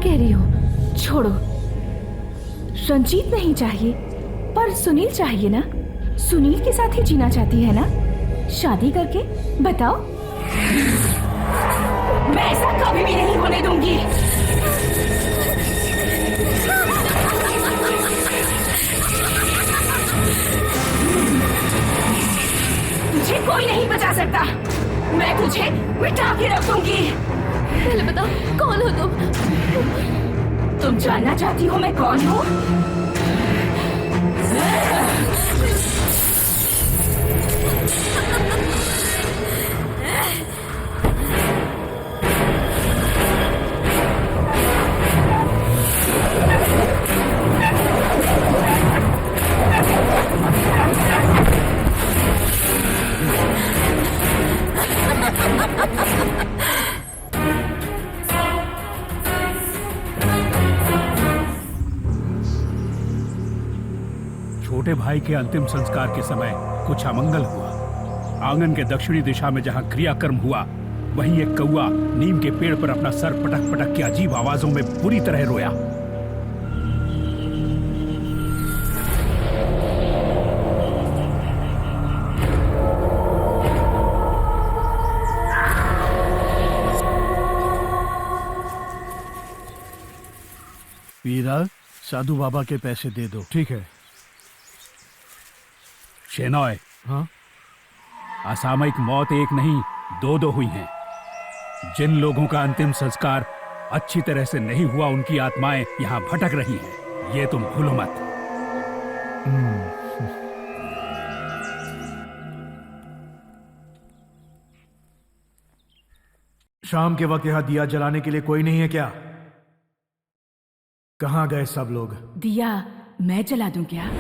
कह रही हो? छोड़ो, रंजीत नहीं चाहिए पर सुनील चाहिए ना। सुनील के साथ ही जीना चाहती है ना, शादी करके? बताओ। मैं ऐसा कभी भी नहीं होने दूंगी। तुझे कोई नहीं बचा सकता। मैं तुझे मिटा के रख दूंगी। पहले बताओ कौन हो तुम? तुम जानना चाहती हो मैं कौन हूँ? छोटे भाई के अंतिम संस्कार के समय कुछ अमंगल हुआ। आंगन के दक्षिणी दिशा में जहां क्रियाकर्म हुआ, वहीं एक कौआ नीम के पेड़ पर अपना सर पटक पटक के अजीब आवाजों में बुरी तरह रोया। वीरा, साधु बाबा के पैसे दे दो। ठीक है। शेनॉय, हाँ? असामयिक मौत एक नहीं, दो हुई हैं। जिन लोगों का अंतिम संस्कार अच्छी तरह से नहीं हुआ, उनकी आत्माएं यहां भटक रही हैं। ये तुम भूलो मत। शाम के वक्त यहाँ दिया जलाने के लिए कोई नहीं है क्या? कहाँ गए सब लोग? दिया मैं जला दूं क्या?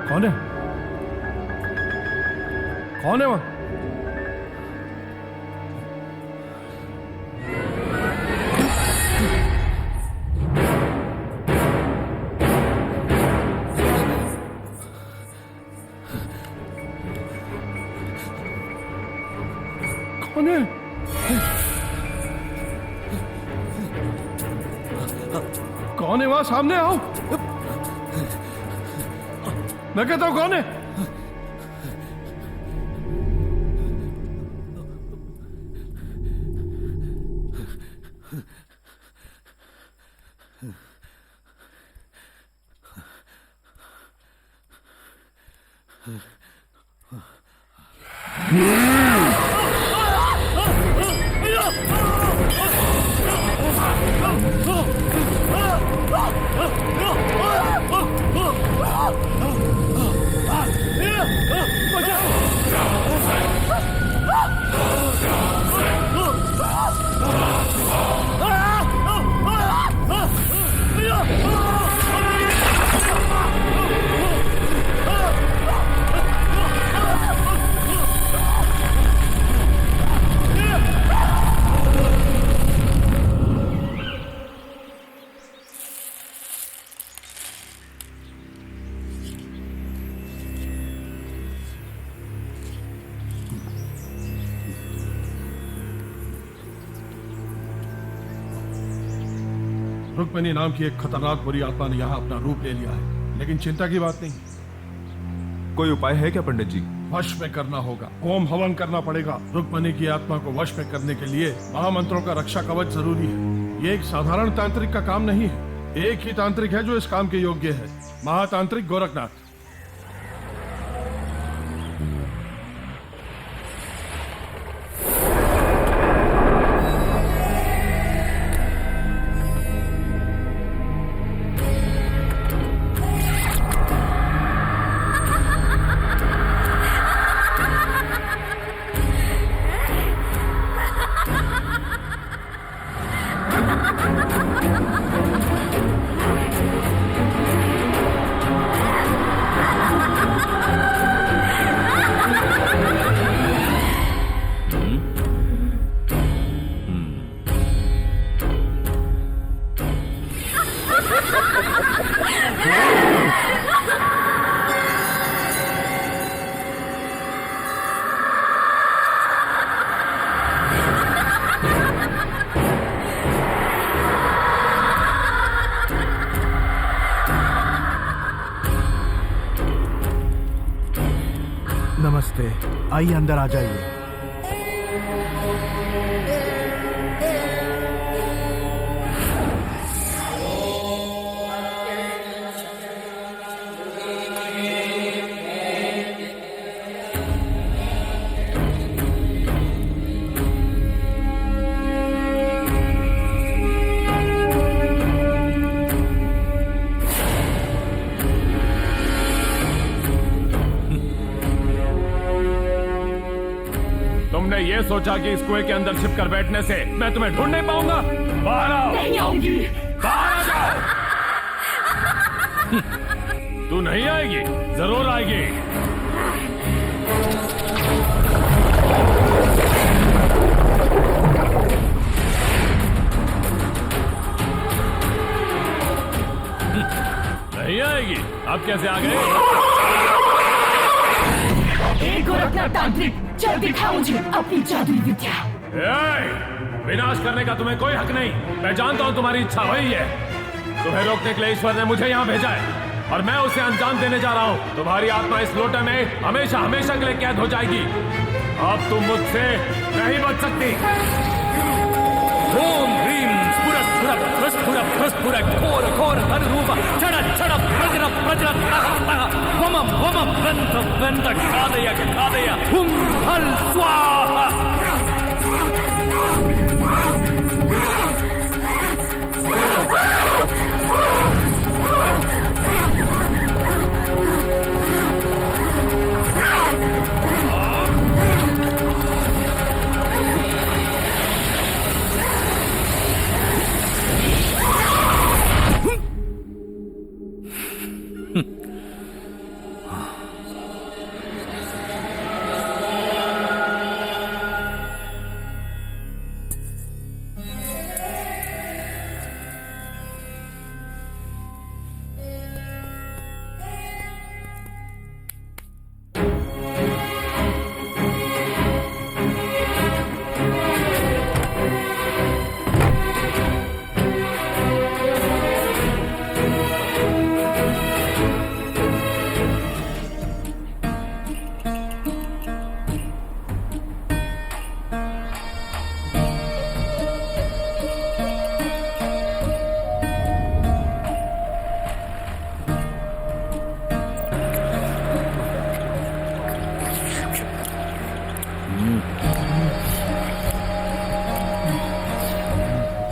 कौन है? कौन है वहां? कौन है? कौन है वहां? सामने आओ। मैं कहता हूं कौन है? रुक्मिणी नाम की एक खतरनाक बुरी आत्मा ने यहाँ अपना रूप ले लिया है, लेकिन चिंता की बात नहीं, कोई उपाय है क्या पंडित जी? वश में करना होगा। होम हवन करना पड़ेगा। रुक्मिणी की आत्मा को वश में करने के लिए महामंत्रों का रक्षा कवच जरूरी है। ये एक साधारण तांत्रिक का काम नहीं है। एक ही तांत्रिक है जो इस काम के योग्य है, महातांत्रिक गोरखनाथ। नमस्ते, आइए अंदर आ जाइए। तुमने ये सोचा कि इस कुएं के अंदर छिप कर बैठने से मैं तुम्हें ढूंढ नहीं पाऊंगा? बाहर आओ! नहीं आऊंगी। बाहर आ जाओ! तू नहीं आएगी? जरूर आएगी। नहीं आएगी? अब कैसे आ गए? एक गोरखनाथ तांत्रिक, चल दिखा मुझे अपनी जादुई विद्या। विनाश करने का तुम्हें कोई हक नहीं। मैं जानता हूँ तुम्हारी इच्छा वही है। तुम्हें रोकने के लिए ईश्वर ने मुझे यहाँ भेजा है और मैं उसे अंजाम देने जा रहा हूँ। तुम्हारी आत्मा इस लोटे में हमेशा हमेशा के लिए कैद हो जाएगी। अब तुम मुझसे नहीं बच सकती। ओम ह्रीं स्फुरत् स्फुरत् प्रस्फुरत् प्रस्फुरत् घोर घोर धनुरूप छड़त् छड़त् प्रजरत् प्रजरत् तः वमं वमं वन्त वन्त खादय खादय हुं फल स्वाहा।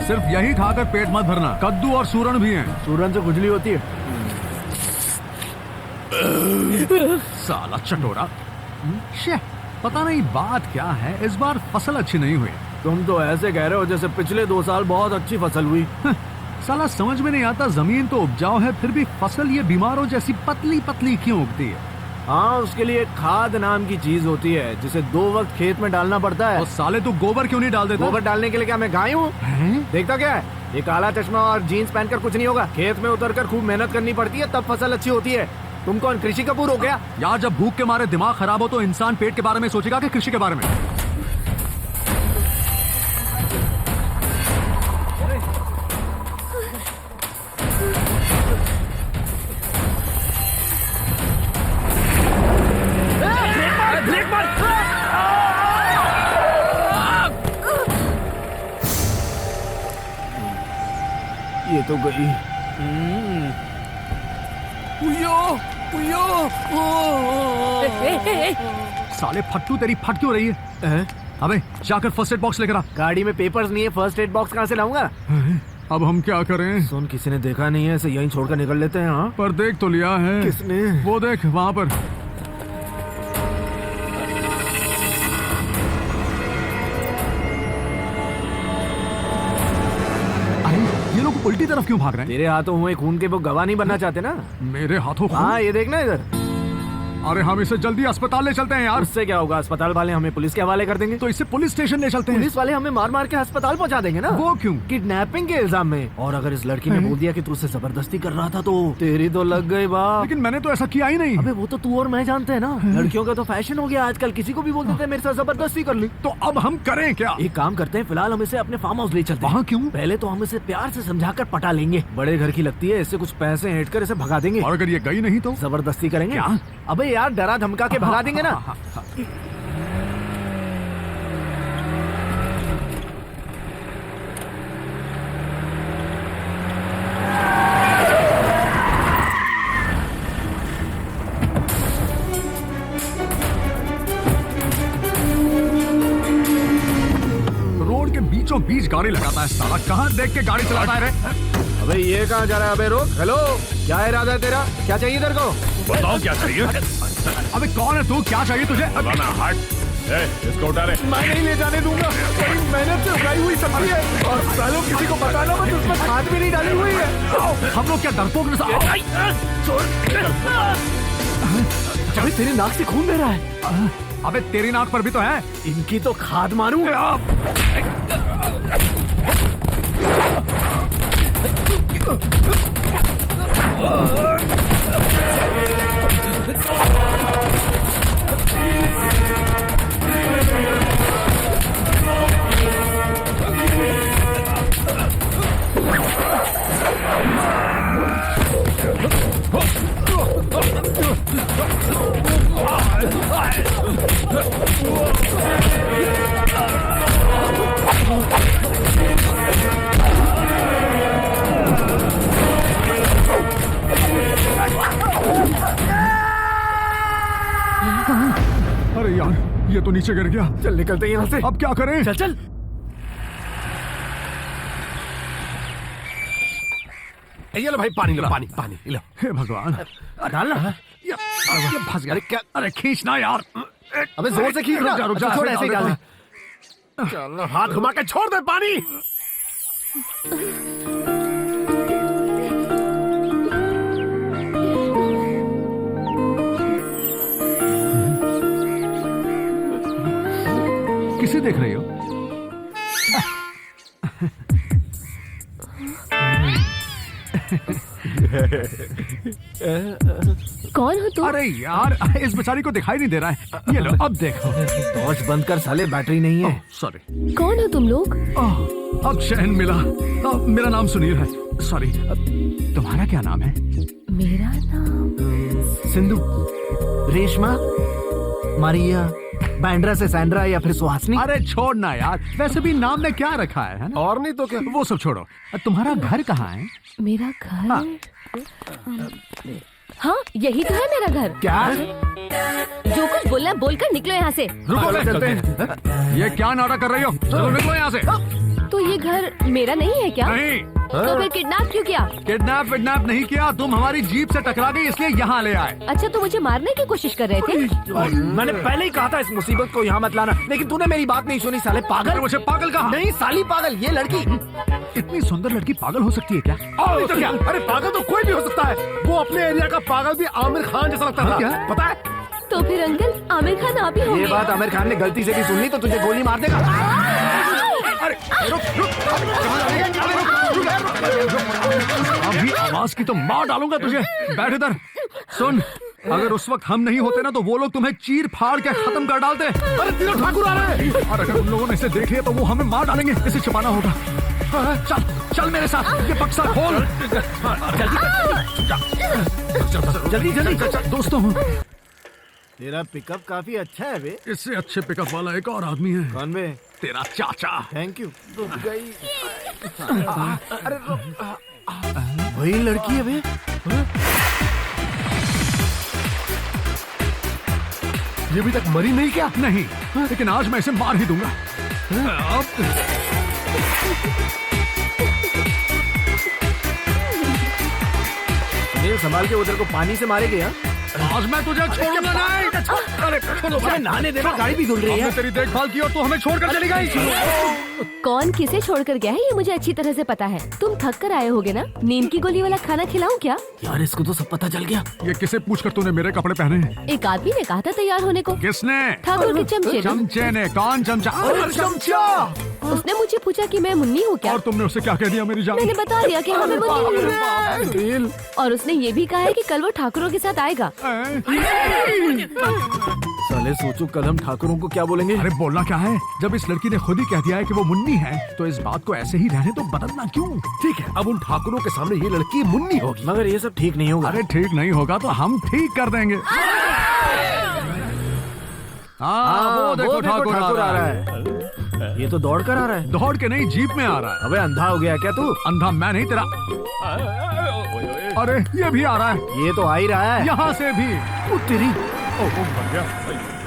सिर्फ यही खाकर पेट मत भरना, कद्दू और सूरन भी हैं। सूरन से खुजली होती है। साला चटोरा। शे, पता नहीं बात क्या है, इस बार फसल अच्छी नहीं हुई। तुम तो ऐसे कह रहे हो जैसे पिछले 2 साल बहुत अच्छी फसल हुई। साला समझ में नहीं आता, जमीन तो उपजाऊ है फिर भी फसल ये बीमारों जैसी पतली पतली क्यों उगती है? हाँ, उसके लिए खाद नाम की चीज होती है जिसे 2 वक्त खेत में डालना पड़ता है। और साले तू गोबर क्यों नहीं डाल देता? गोबर डालने के लिए क्या मैं गाय हूँ? देखता क्या है, ये काला चश्मा और जीन्स पहनकर कुछ नहीं होगा। खेत में उतरकर खूब मेहनत करनी पड़ती है, तब फसल अच्छी होती है। तुम कौन कृषि कपूर हो गया? यार, जब भूख के मारे दिमाग खराब हो तो इंसान पेट के बारे में सोचेगा कि कृषि के बारे में? ये तो गई। उयो, उयो, साले फट्टू तेरी फट क्यों रही है? अबे जाकर फर्स्ट एड बॉक्स लेकर आ। गाड़ी में पेपर्स नहीं है, फर्स्ट एड बॉक्स कहाँ से लाऊंगा? अब हम क्या करें? सुन, किसी ने देखा नहीं है, इसे यहीं छोड़कर निकल लेते हैं। हाँ, पर देख तो लिया है। किसने? वो देख वहां पर। अरे ये लोग उल्टी तरफ क्यों भाग रहे हैं? तेरे हाथों हुए खून के वो गवाह नहीं बनना चाहते ना? मेरे हाथों खून? हाँ, ये देखना इधर। अरे हम इसे जल्दी अस्पताल ले चलते हैं यार। उससे क्या होगा? अस्पताल वाले हमें पुलिस के हवाले कर देंगे। तो इसे पुलिस स्टेशन ले चलते हैं। पुलिस वाले हमें मार मार के अस्पताल पहुंचा देंगे ना। वो क्यों? किडनैपिंग के इल्जाम में। और अगर इस लड़की ने बोल दिया कि तू उसे जबरदस्ती कर रहा था तो तेरी तो लग गई बाप। लेकिन मैंने तो ऐसा किया ही नहीं। अबे वो तो तू और मैं जानते हैं ना, लड़कियों का तो फैशन हो गया आजकल, किसी को भी बोल देते हैं मेरे साथ जबरदस्ती कर ली। तो अब हम करें क्या? एक काम करते हैं, फिलहाल हम इसे अपने फार्म हाउस ले चलते हैं। वहाँ क्यों? पहले तो हम इसे प्यार से समझाकर पटा लेंगे। बड़े घर की लगती है, इससे कुछ पैसे ऐंठ कर इसे भगा देंगे। और अगर ये गई नहीं तो? जबरदस्ती करेंगे। क्या? अबे यार, डरा धमका के भगा देंगे ना। रोड के बीचों बीच गाड़ी लगाता है साला। कहाँ देख के गाड़ी चलाता है रे? अबे ये कहाँ जा रहा है? अबे रोक। हेलो, क्या इरादा है तेरा? क्या चाहिए तेरे को? बताओ क्या चाहिए? अबे कौन है तू? क्या चाहिए तुझे? ना हट। इसको उठा ले। मैं नहीं ले जाने दूंगा। बड़ी मेहनत से उगाई हुई सब्जी है और सालों किसी को बताना मत, उसमें खाद भी नहीं डाली हुई है। हम लोग क्या डरपोक? अबे तेरी नाक से खून बह रहा है। अबे तेरी नाक पर भी तो है। इनकी तो खाद मारूं। अरे यार, ये तो नीचे गिर गया। चल निकलते हैं यहाँ से। अब क्या करें? चल चल। ये लो भाई, पानी लो, पानी पानी लो। हे भगवान, डालना। ये फंस गया। क्या? अरे खींचना यार। अबे जोर से खींच। रुक जा, रुक जा। छोड़, ऐसे ही डाल दे। चल, हाथ घुमा के छोड़ दे पानी। किसे देख रही हो? कौन हो तुम? अरे यार, इस बेचारी को दिखाई नहीं दे रहा है। ये लो, अब देखो। टॉर्च बंद कर साले, बैटरी नहीं है। सॉरी। कौन हो तुम लोग? अब चैन मिला। मेरा नाम सुनील है। सॉरी, तुम्हारा क्या नाम है? मेरा नाम सिंधु, रेशमा, मारिया, बैंड्रा से सैंड्रा या फिर सुहासनी। अरे छोड़ना यार, वैसे भी नाम ने क्या रखा है ना? और नहीं तो क्या। वो सब छोड़ो, तुम्हारा घर कहाँ है? मेरा घर। हाँ, यही तो है मेरा घर। क्या? जो कुछ बोलना है बोलकर निकलो यहाँ से। रुको, चलते हैं। ये क्या नाटक कर रही हो? चलो निकलो यहाँ से। तो ये घर मेरा नहीं है क्या? नहीं। तो फिर किडनैप क्यों किया? किडनैप नहीं किया, तुम हमारी जीप से टकरा गई इसलिए यहाँ ले आए। अच्छा, तो मुझे मारने की कोशिश कर रहे थे? मैंने पहले ही कहा था इस मुसीबत को यहाँ मत लाना, लेकिन तूने मेरी बात नहीं सुनी साले पागल। मुझे पागल कहा? नहीं साली पागल, ये लड़की। इतनी सुंदर लड़की पागल हो सकती है क्या? और नहीं तो क्या। अरे पागल तो कोई भी हो सकता है। वो अपने एरिया का पागल भी आमिर खान जैसा लगता था। क्या? पता है? तो फिर अंकल, आमिर खान आप ही होंगे। ये बात आमिर खान ने गलती से भी सुन ली तो तुझे गोली मार देगा। अरे रुक रुक, अभी आवाज की तो मार डालूंगा तुझे। बैठ इधर। सुन, अगर उस वक्त हम नहीं होते ना तो वो लोग तुम्हें चीर फाड़ के खत्म कर डालते। अरे तीनों ठाकुर आ रहे हैं। और अगर उन लोगों ने इसे देख लिया तो वो हमें मार डालेंगे। इसे छिपाना होगा। चल चल मेरे साथ, ये बक्सा खोल। जल्दी जल्दी। दोस्तों, तेरा पिकअप काफी अच्छा है बे। इससे अच्छे पिकअप वाला एक और आदमी है। कौन बे? तेरा चाचा। Thank you. रुक गई। अरे रुक। वही लड़की है बे। ये अभी तक मरी नहीं क्या? नहीं, लेकिन आज मैं इसे मार ही दूंगा। सुनील संभाल के उधर को पानी से मारे गया। आज मैं तुझे छोड़ूंगा नहीं। अरे छोड़ो, नहाने देना, गाड़ी भी धुल रही है। तेरी देखभाल की और तू हमें छोड़कर चली गई। कौन किसे छोड़कर गया है ये मुझे अच्छी तरह से पता है। तुम थक कर आए होगे ना? नींद की गोली वाला खाना खिलाऊं क्या? यार इसको तो सब पता चल गया। ये किसे पूछकर तूने मेरे कपड़े पहने हैं? एक आदमी ने कहा था तैयार होने को। किसने? ठाकुर के चमचे ने। चमचे ने? कौन चमचा? चमचा। उसने मुझे पूछा कि मैं मुन्नी हूँ क्या? और तुमने उसे क्या कह दिया मेरी जान? मैंने बता दिया कि हमें मुन्नी है। सुनील, और उसने ये भी कहा है कि कल वो ठाकुरों के साथ आएगा। साले सोचो कल हम ठाकुरों को क्या बोलेंगे। अरे बोलना क्या है, जब इस लड़की ने खुद ही कह दिया है कि वो मुन्नी है, तो इस बात को ऐसे ही रहने तो बदलना क्यों? ठीक है, अब उन ठाकुरों के सामने ये लड़की मुन्नी होगी। मगर ये सब ठीक नहीं होगा। अरे ठीक नहीं होगा तो हम ठीक कर देंगे। हाँ, वो देखो ठाकुर आ रहा है। ये तो दौड़ कर आ रहा है। दौड़ के नहीं, जीप में आ रहा है। अबे अंधा हो गया क्या तू? अंधा मैं नहीं, तेरा। अरे ये भी आ रहा है। ये तो आ ही रहा है। यहाँ से भी। ओ तेरी,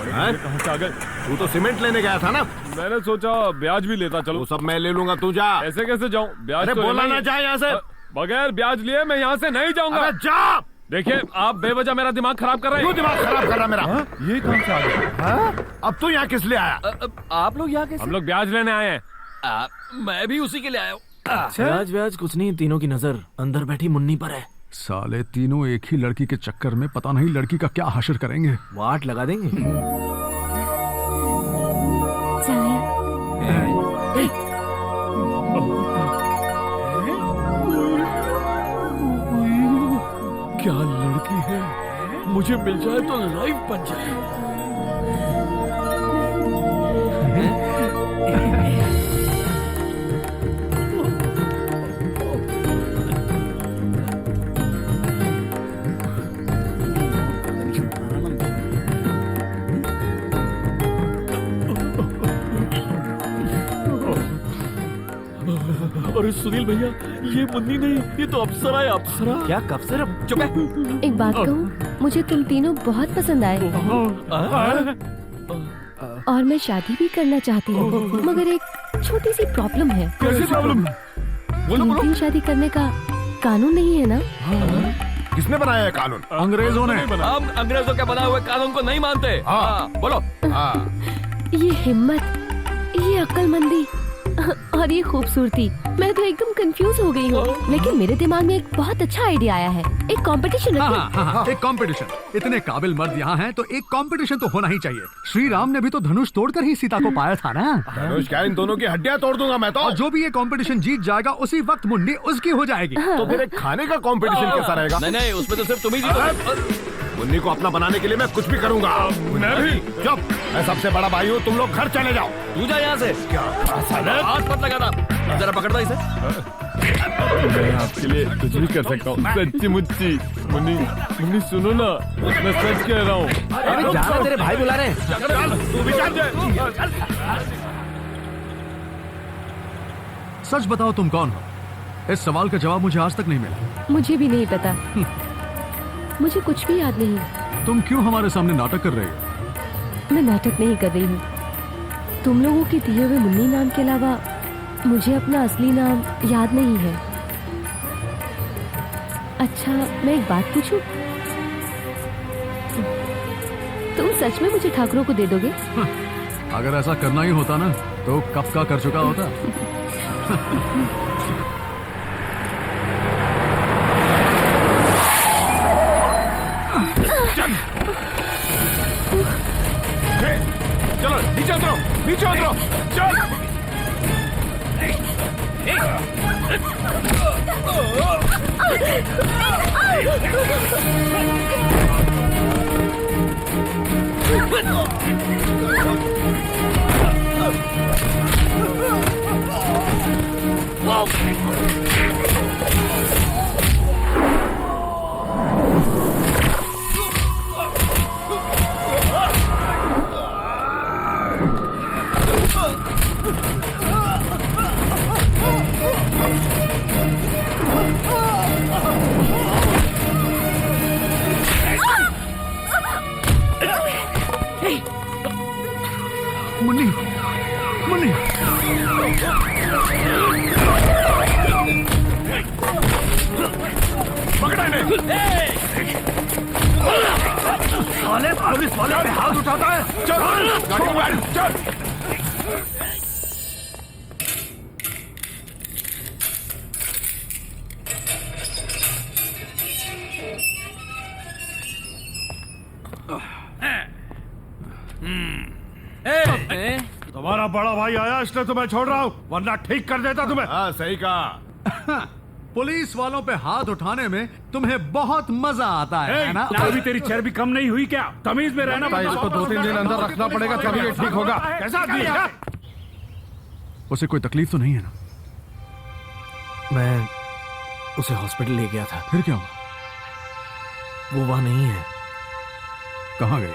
कहाँ से आ गए? तू तो सीमेंट लेने गया था ना? मैंने सोचा ब्याज भी लेता चलो। वो सब मैं ले लूंगा, तू जा। ऐसे कैसे जाऊँ? ब्याज अरे तो बोला लेना ही ना है। जा यहाँ से। बगैर ब्याज लिए मैं यहाँ से नहीं जाऊंगा। अबे जा। देखिए आप बेवजह मेरा दिमाग खराब कर रहे क्यों हैं। दिमाग खराब कर रहा मेरा? ये कहाँ से आ गए? अब तू यहाँ किस लिए आया? आप लोग यहाँ कैसे? हम लोग ब्याज लेने आए हैं। मैं भी उसी के लिए आया हूँ। ब्याज व्याज कुछ नहीं, तीनों की नजर अंदर बैठी मुन्नी पर है। साले तीनों एक ही लड़की के चक्कर में पता नहीं लड़की का क्या हश्र करेंगे। वाट लगा देंगे। क्या लड़की है, मुझे मिल जाए तो लाइफ बन जाए। अरे सुनील भैया, ये मुन्नी नहीं, ये तो अप्सरा है, अप्सरा। क्या कब से चुप है। एक बात कहूँ, मुझे तुम तीनों बहुत पसंद आए और मैं शादी भी करना चाहती हूँ, मगर एक छोटी सी प्रॉब्लम है। कैसी प्रॉब्लम? तीन तीन शादी करने का कानून नहीं है ना? किसने बनाया है कानून? अंग्रेजों ने। हम अंग्रेजों के बनाए हुए कानून को नहीं मानते। हाँ, बोलो। ये हिम्मत, ये अक्लमंदी और ये खूबसूरती, मैं तो एकदम कंफ्यूज हो गई हूँ। लेकिन मेरे दिमाग में एक बहुत अच्छा आइडिया आया है। एक कंपटीशन रखें। हाँ, एक कंपटीशन। इतने काबिल मर्द यहाँ हैं तो एक कंपटीशन तो होना ही चाहिए। श्री राम ने भी तो धनुष तोड़कर ही सीता को पाया था ना। धनुष क्या, इन दोनों की हड्डियां तोड़ दूंगा मैं तो। और जो भी ये कंपटीशन जीत जाएगा उसी वक्त मुन्नी उसकी हो जाएगी। तो फिर एक खाने का कंपटीशन कैसा रहेगा? नहीं नहीं, उसमें तो सिर्फ तुम ही जीतोगे। मुन्नी को अपना बनाने के लिए मैं कुछ भी करूंगा। मैं भी। चुप, मैं सबसे बड़ा भाई हूँ, तुम लोग घर चले जाओ। तू जा यहाँ से। क्या हाथ मत लगा था। जरा पकड़ दो इसे। मैं आपके लिए कुछ भी कर सकता हूँ, सच्ची मुच्ची। मुन्नी, मुन्नी सुनो ना, मैं सच कह रहा हूँ। अरे जाना, तेरे भाई बुला रहे हैं। तू भी चल। सच बताओ तुम कौन हो? इस सवाल का जवाब मुझे आज तक नहीं मिला। मुझे भी नहीं पता, मुझे कुछ भी याद नहीं। तुम क्यों हमारे सामने नाटक कर रहे हो? मैं नाटक नहीं कर रही हूँ। तुम लोगों के दिए हुए मुन्नी नाम के अलावा मुझे अपना असली नाम याद नहीं है। अच्छा, मैं एक बात पूछूं? तुम सच में मुझे ठाकुरों को दे दोगे? अगर ऐसा करना ही होता ना तो कब का कर चुका होता। चलो नीचे उतरो, नीचे उतरो, चल। पकड़ा इन्हें। साले पुलिस वाले पे हाथ उठाता है। चल गाड़ी में बैठ, चल। तुम्हारा बड़ा भाई आया, इसलिए तो मैं छोड़ रहा हूँ, वरना ठीक कर देता तुम्हें। हाँ सही कहा। पुलिस वालों पे हाथ उठाने में तुम्हें बहुत मजा आता है ना? अभी तेरी चर्बी कम नहीं हुई क्या? तमीज में रहना। भाई, इसको 2-3 दिन अंदर रखना पड़ेगा, तभी ये ठीक होगा। कैसा आदमी है? उसे कोई तकलीफ तो नहीं है ना? मैं उसे हॉस्पिटल ले गया था। फिर क्या हुआ? वो वहां नहीं है। कहाँ गए?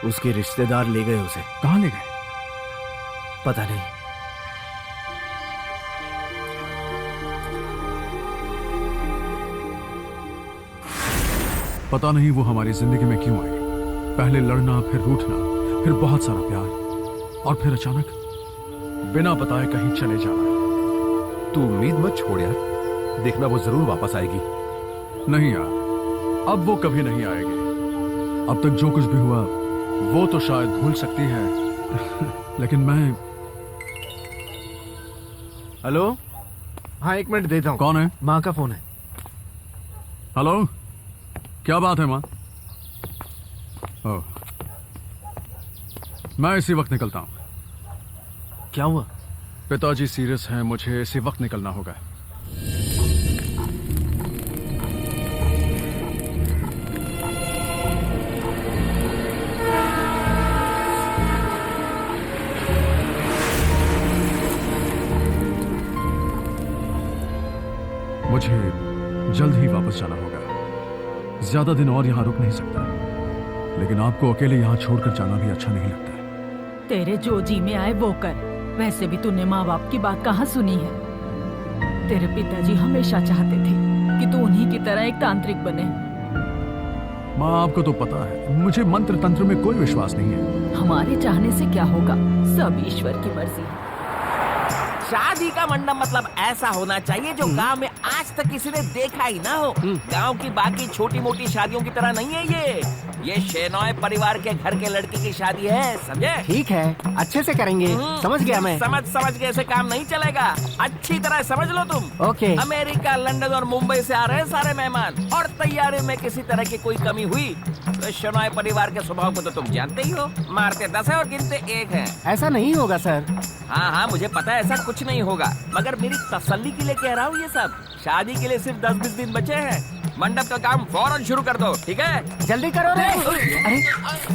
उसके रिश्तेदार ले गए उसे। कहाँ ले गए? पता नहीं। पता नहीं वो हमारी जिंदगी में क्यों आई। पहले लड़ना, फिर रूठना, फिर बहुत सारा प्यार, और फिर अचानक बिना बताए कहीं चले जाना। तू उम्मीद मत छोड़ यार, देखना वो जरूर वापस आएगी। नहीं यार, अब वो कभी नहीं आएगी। अब तक जो कुछ भी हुआ वो तो शायद भूल सकती है लेकिन मैं। हेलो, हाँ 1 मिनट देता हूँ। कौन है? माँ का फोन है। हेलो, क्या बात है माँ? ओह, मैं इसी वक्त निकलता हूँ। क्या हुआ? पिताजी सीरियस हैं, मुझे इसी वक्त निकलना होगा। मुझे जल्द ही वापस जाना होगा। ज्यादा दिन और यहाँ रुक नहीं सकता, लेकिन आपको अकेले यहाँ छोड़कर जाना भी अच्छा नहीं लगता। तेरे जो जी में आए वो कर। वैसे भी तूने माँ बाप की बात कहाँ सुनी है। तेरे पिताजी हमेशा चाहते थे कि तू उन्हीं की तरह एक तांत्रिक बने। माँ, आपको तो पता है मुझे मंत्र तंत्र में कोई विश्वास नहीं है। हमारे चाहने से क्या होगा, सब ईश्वर की मर्जी है। शादी का मंडप मतलब ऐसा होना चाहिए जो गांव में आज तक किसी ने देखा ही ना हो। गांव की बाकी छोटी मोटी शादियों की तरह नहीं है ये शेनॉय परिवार के घर के लड़की की शादी है, समझे? ठीक है, अच्छे से करेंगे। समझ गया मैं। समझ के ऐसे काम नहीं चलेगा। अच्छी तरह समझ लो तुम। ओके। अमेरिका, लंदन और मुंबई से आ रहे हैं सारे मेहमान, और तैयारी में किसी तरह की कोई कमी हुई तो शेनॉय परिवार के स्वभाव को तो तुम जानते ही हो। मारते 10 है और गिनते 1 है। ऐसा नहीं होगा सर। हाँ, मुझे पता है ऐसा कुछ नहीं होगा, मगर मेरी तसल्ली के लिए कह रहा हूँ ये सब। शादी के लिए सिर्फ 10-20 दिन बचे हैं। मंडप का काम फौरन शुरू कर दो, ठीक है? जल्दी करो रे। अरे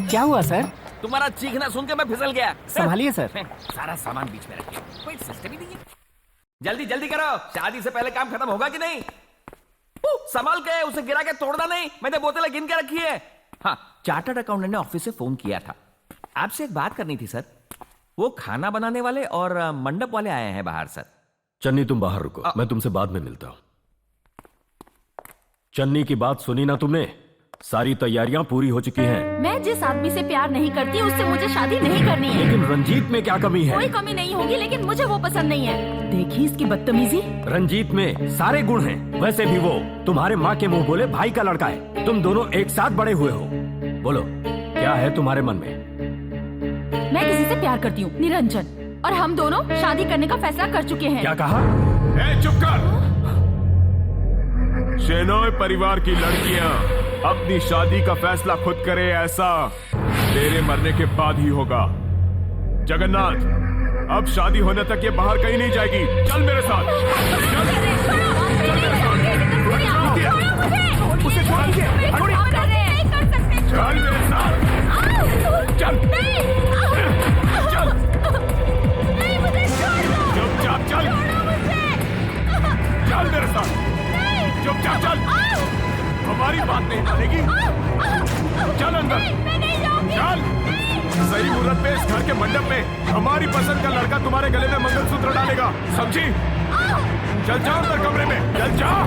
क्या हुआ सर? तुम्हारा चीखना सुन के मैं फिसल गया। संभालिए सर। सारा सामान बीच में रखिए, कोई सिस्टम ही नहीं है। जल्दी करो, शादी से पहले काम खत्म होगा कि नहीं? संभाल के, उसे गिरा के तोड़ना नहीं। मैंने बोतलें गिन के रखी है। हाँ, चार्टर्ड अकाउंटेंट ने ऑफिस से फोन किया था। आपसे एक बात करनी थी सर। वो खाना बनाने वाले और मंडप वाले आए हैं बाहर सर। चन्नी तुम बाहर रुको, मैं तुमसे बाद में मिलता हूं। चन्नी की बात सुनी ना तुमने? सारी तैयारियां पूरी हो चुकी हैं। मैं जिस आदमी से प्यार नहीं करती उससे मुझे शादी नहीं करनी है। लेकिन रंजीत में क्या कमी है? कोई कमी नहीं होगी, लेकिन मुझे वो पसंद नहीं है। देखिए इसकी बदतमीजी। रंजीत में सारे गुण हैं। वैसे भी वो तुम्हारे माँ के मुंह बोले भाई का लड़का है। तुम दोनों एक साथ बड़े हुए हो। बोलो क्या है तुम्हारे मन में? मैं किसी से प्यार करती हूँ, निरंजन, और हम दोनों शादी करने का फैसला कर चुके हैं। क्या कहा? चुप कर। शेनॉय परिवार की लड़कियां अपनी शादी का फैसला खुद करे, ऐसा तेरे मरने के बाद ही होगा। जगन्नाथ, अब शादी होने तक ये बाहर कहीं नहीं जाएगी। चल मेरे साथ। उसे छोड़ दीजिए। चल मेरे साथ। चल चुपचाप चल। चल मेरे साथ, चुपचाप चल। हमारी बात नहीं मानेगी। चल अंदर चल। सही मुहूर्त पे इस घर के मंडप में हमारी पसंद का लड़का तुम्हारे गले में मंगलसूत्र डालेगा, समझी? चल जाओ अंदर कमरे में, चल जाओ।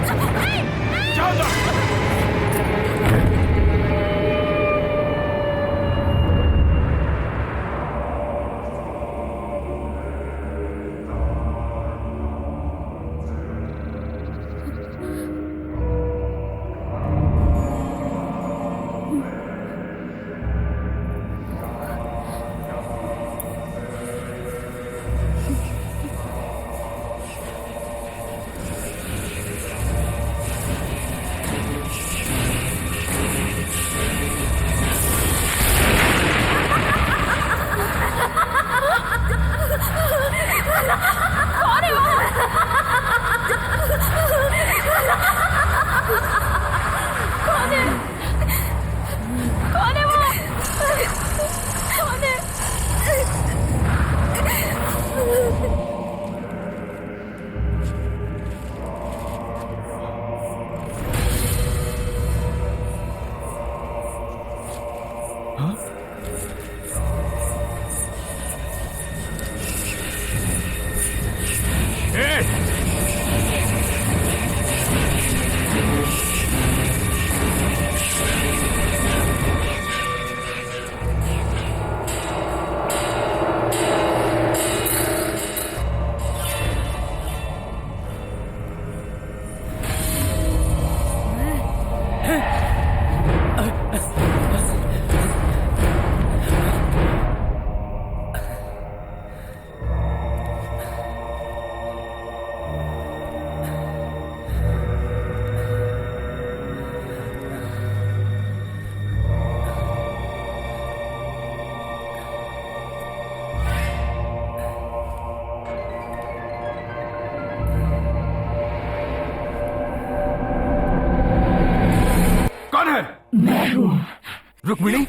कौन है? मैं हूँ। रुक्मिणी?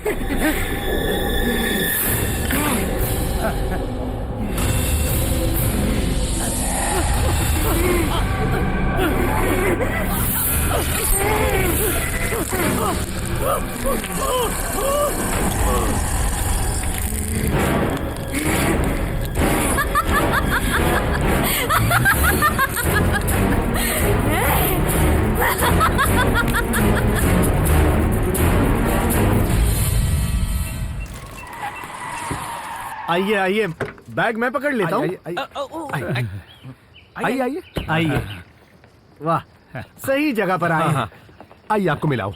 आइए आइए, बैग मैं पकड़ लेता हूँ। आइए आइए आइए। वाह, सही जगह पर आए हैं। आइए आपको मिलाओ।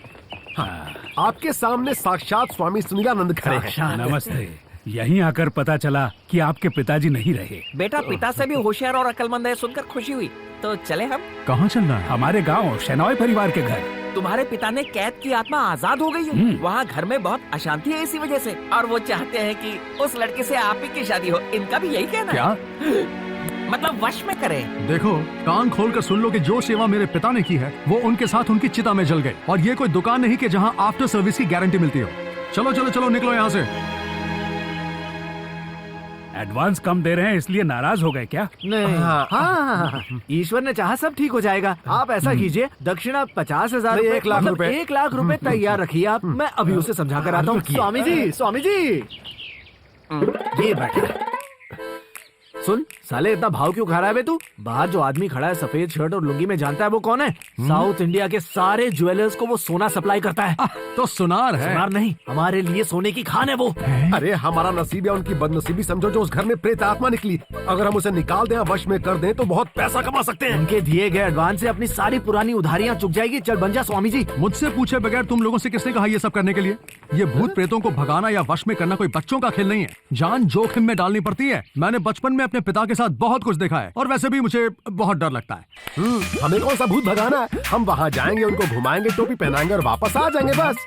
हाँ, आपके सामने साक्षात स्वामी सुनीलानंद खड़े हैं। नमस्ते। यहीं आकर पता चला कि आपके पिताजी नहीं रहे। बेटा पिता से भी होशियार और अक्लमंद है सुनकर खुशी हुई। तो चले हम। कहाँ चलना है? हमारे गांव शेनॉय परिवार के घर। तुम्हारे पिता ने कैद की आत्मा आजाद हो गई है। वहाँ घर में बहुत अशांति है इसी वजह से, और वो चाहते हैं कि उस लड़के से आप ही की शादी हो। इनका भी यही कहना क्या? है। मतलब वश में करें। देखो, कान खोल कर सुन लो कि जो सेवा मेरे पिता ने की है वो उनके साथ उनकी चिता में जल गई। और ये कोई दुकान नहीं कि जहाँ आफ्टर सर्विस की गारंटी मिलती हो। चलो चलो चलो, निकलो यहाँ से। एडवांस कम दे रहे हैं इसलिए नाराज हो गए क्या? नहीं। हाँ, ईश्वर ने चाहा सब ठीक हो जाएगा। आप ऐसा कीजिए, दक्षिणा 50,000, 1 लाख रुपए। 1 लाख रुपए तैयार रखिए आप। मैं अभी उसे समझा कर आता हूँ। स्वामी जी, स्वामी जी, ये बैठा। सुन साले, इतना भाव क्यों खा रहा है बे तू? बाहर जो आदमी खड़ा है सफेद शर्ट और लुंगी में, जानता है वो कौन है? साउथ इंडिया के सारे ज्वेलर्स को वो सोना सप्लाई करता है। तो सुनार है। सुनार नहीं, हमारे लिए सोने की खान है वो। अरे हमारा नसीब या उनकी बदनसीबी समझो जो उस घर में प्रेत आत्मा निकली। अगर हम उसे निकाल दें, वश में कर दें तो बहुत पैसा कमा सकते हैं। उनके दिए गए एडवांस से अपनी सारी पुरानी उधारियां चुक जाएगी। चल बन जा स्वामी जी। मुझसे पूछे बगैर तुम लोगों से किसने कहा ये सब करने के लिए? ये भूत प्रेतों को भगाना या वश में करना कोई बच्चों का खेल नहीं है। जान जोखिम में डालनी पड़ती है। मैंने बचपन में अपने पिता के साथ बहुत कुछ देखा है, और वैसे भी मुझे बहुत डर लगता है। हमें कौन सा भूत भगाना है? हम वहाँ जाएंगे, उनको घुमाएंगे, टोपी पहनाएंगे और वापस आ जाएंगे बस।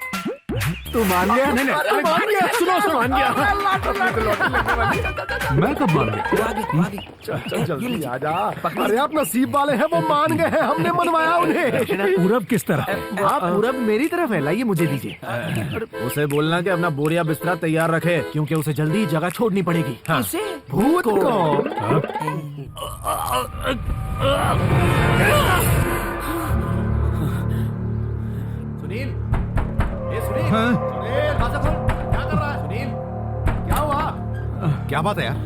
तू मान गया? नहीं, अरे मान गया। सुनो मान गया। मैं कब मान गया? चल जल्दी आ जा। अरे आप नसीब वाले हैं, वो मान गए हैं। हमने मनवाया उन्हें। पूरब किस तरफ है? आप पूरब मेरी तरफ है। लाइए मुझे दीजिए। उसे बोलना कि अपना बोरिया बिस्तरा तैयार रखे, क्योंकि उसे जल्दी जगह छोड़नी पड़ेगी। इसे भूत को। सुनील, सुनील, दरवाजा खोल। क्या कर रहा है सुनील? क्या हुआ? क्या बात है यार?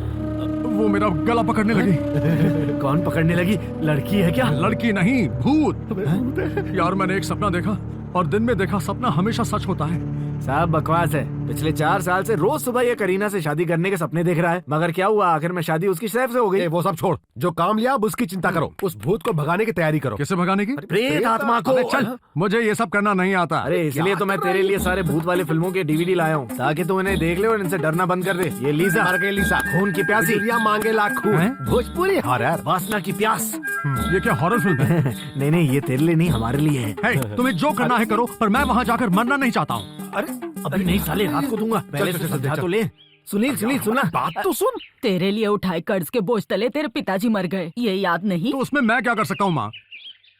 वो मेरा गला पकड़ने लगी। कौन पकड़ने लगी? लड़की है क्या? लड़की नहीं, भूत। यार मैंने एक सपना देखा, और दिन में देखा सपना हमेशा सच होता है। साहब बकवास है। पिछले 4 साल से रोज सुबह ये करीना से शादी करने के सपने देख रहा है, मगर क्या हुआ? आखिर में शादी उसकी सैफ से हो गई। वो सब छोड़, जो काम लिया अब उसकी चिंता करो। उस भूत को भगाने की तैयारी करो। किसे भगाने की? प्रेत आत्मा को। अरे चल, मुझे ये सब करना नहीं आता। अरे इसलिए तो मैं तेरे लिए सारे भूत वाले फिल्मों के DVD लाया हूँ, ताकि तू इन्हें देख ले और इनसे डरना बंद कर दे। ये लीजा, मर गई लीसा, खून की प्यासी, दुनिया मांगे लाख खून, भोजपुरी हॉरर, वासना की प्यास। ये क्या हॉरर फिल्म है? नहीं नहीं, ये तेरे लिए नहीं, हमारे लिए है। हे, तुम्हें जो करना है करो, पर मैं वहाँ जाकर मरना नहीं चाहता हूँ। अरे अभी नहीं साले, रात को दूंगा। पहले से समझा तो ले। सुनील सुनील सुनना, बात तो सुन। तेरे लिए उठाए कर्ज के बोझ तले तेरे पिताजी मर गए, ये याद नहीं? तो उसमें मैं क्या कर सकता हूँ माँ?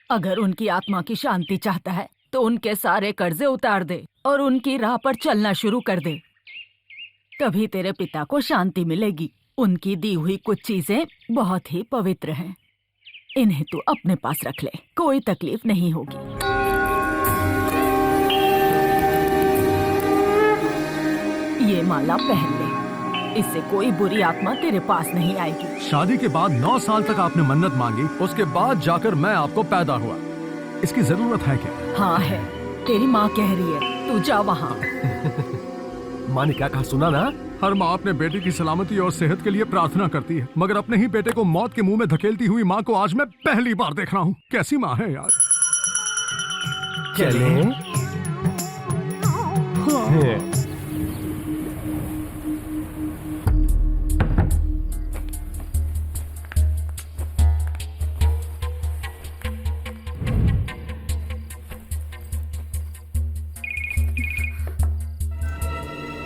अगर उनकी आत्मा की शांति चाहता है तो उनके सारे कर्जे उतार दे और उनकी राह पर चलना शुरू कर दे, तभी तेरे पिता को शांति मिलेगी। उनकी दी हुई कुछ चीजें बहुत ही पवित्र हैं, इन्हें तू अपने पास रख ले, कोई तकलीफ नहीं होगी। ये माला पहन ले, इससे कोई बुरी आत्मा तेरे पास नहीं आएगी। शादी के बाद 9 साल तक आपने मन्नत मांगी, उसके बाद जाकर मैं आपको पैदा हुआ, इसकी जरूरत है क्या? हाँ है, तेरी माँ कह रही है, तू जा वहाँ। माँ ने क्या कहा सुना ना? हर माँ अपने बेटे की सलामती और सेहत के लिए प्रार्थना करती है, मगर अपने ही बेटे को मौत के मुंह में धकेलती हुई माँ को आज मैं पहली बार देख रहा हूँ। कैसी माँ है यार। चलें?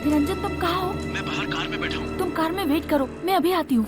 निरंजन, तुम कहाँ हो? मैं बाहर कार में बैठा हूँ। तुम कार में वेट करो, मैं अभी आती हूँ।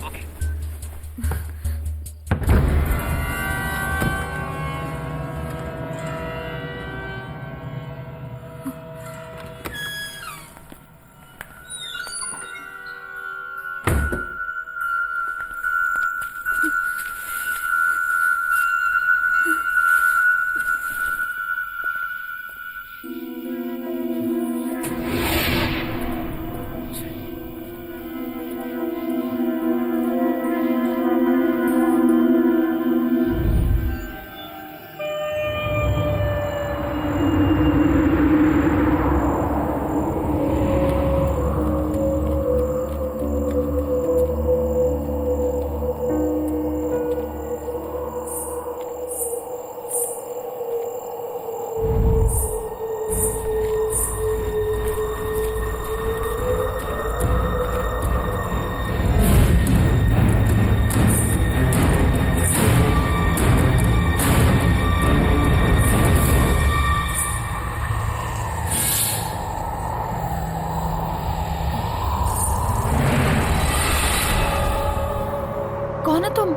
कौन हो तुम?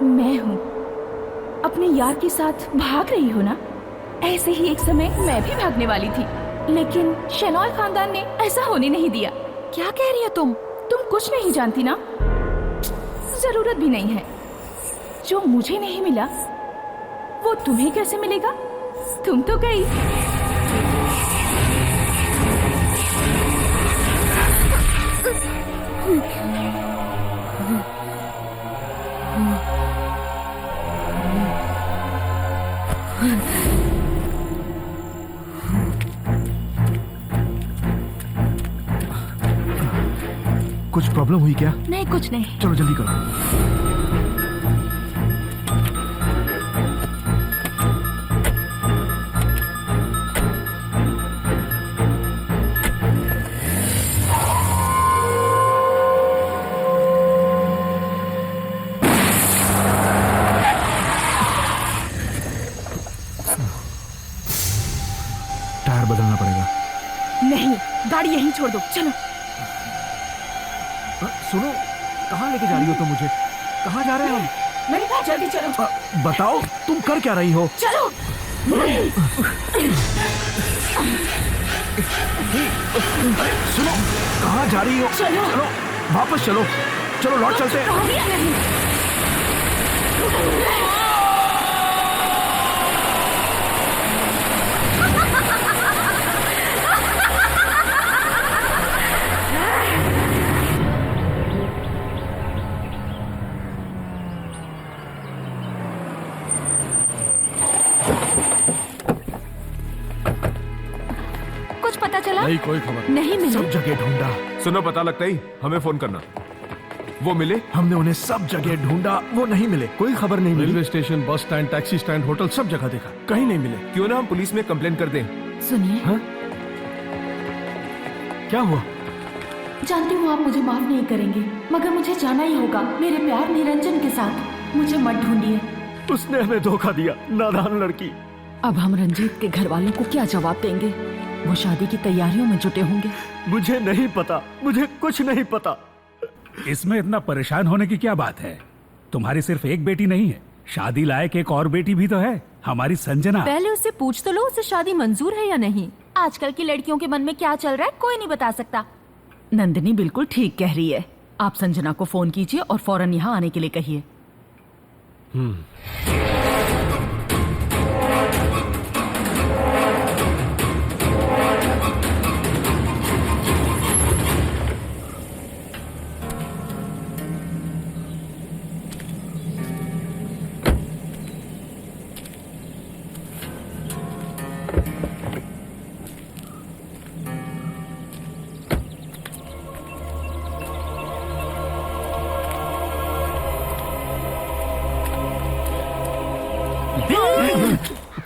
मैं हूँ। अपने यार के साथ भाग रही हो ना? ऐसे ही एक समय मैं भी भागने वाली थी, लेकिन शेनॉय खानदान ने ऐसा होने नहीं दिया। क्या कह रही हो तुम? तुम कुछ नहीं जानती ना? जरूरत भी नहीं है। जो मुझे नहीं मिला वो तुम्हें कैसे मिलेगा? तुम तो गई। कुछ प्रॉब्लम हुई क्या? नहीं, कुछ नहीं। चलो जल्दी करो। टायर बदलना पड़ेगा। नहीं, गाड़ी यहीं छोड़ दो, चलो। सुनो, कहाँ लेके जा रही हो तुम मुझे? कहाँ जा रहे हैं हम? मैंने कहा जल्दी चलो। बताओ, तुम कर क्या रही हो? चलो। सुनो, कहाँ जा रही हो? चलो। वापस चलो, चलो लौट चलते हैं। कहोगे या नहीं? कुछ पता चला? नहीं, कोई खबर नहीं मिला। सब जगह ढूंढा। सुनो, पता लगता ही हमें फोन करना। वो मिले? हमने उन्हें सब जगह ढूंढा, वो नहीं मिले। कोई खबर नहीं मिली। Railway station, bus stand, taxi stand, hotel, सब जगह देखा, कहीं नहीं मिले। क्यों ना हम पुलिस में कंप्लेन कर दें? सुनिए। हाँ? क्या हुआ? जानती हूँ आप मुझे माफ नहीं करेंगे, मगर मुझे जाना ही होगा मेरे प्यार निरंजन के साथ। मुझे मत ढूंढिए। उसने हमें धोखा दिया, नादान लड़की। अब हम रंजीत के घर वालों को क्या जवाब देंगे? वो शादी की तैयारियों में जुटे होंगे। मुझे नहीं पता, मुझे कुछ नहीं पता। इसमें इतना परेशान होने की क्या बात है? तुम्हारी सिर्फ एक बेटी नहीं है, शादी लायक एक और बेटी भी तो है, हमारी संजना। पहले उससे पूछ तो लो, उसे शादी मंजूर है या नहीं। आजकल की लड़कियों के मन में क्या चल रहा है कोई नहीं बता सकता। नंदिनी बिल्कुल ठीक कह रही है। आप संजना को फोन कीजिए और फौरन यहाँ आने के लिए कहिए।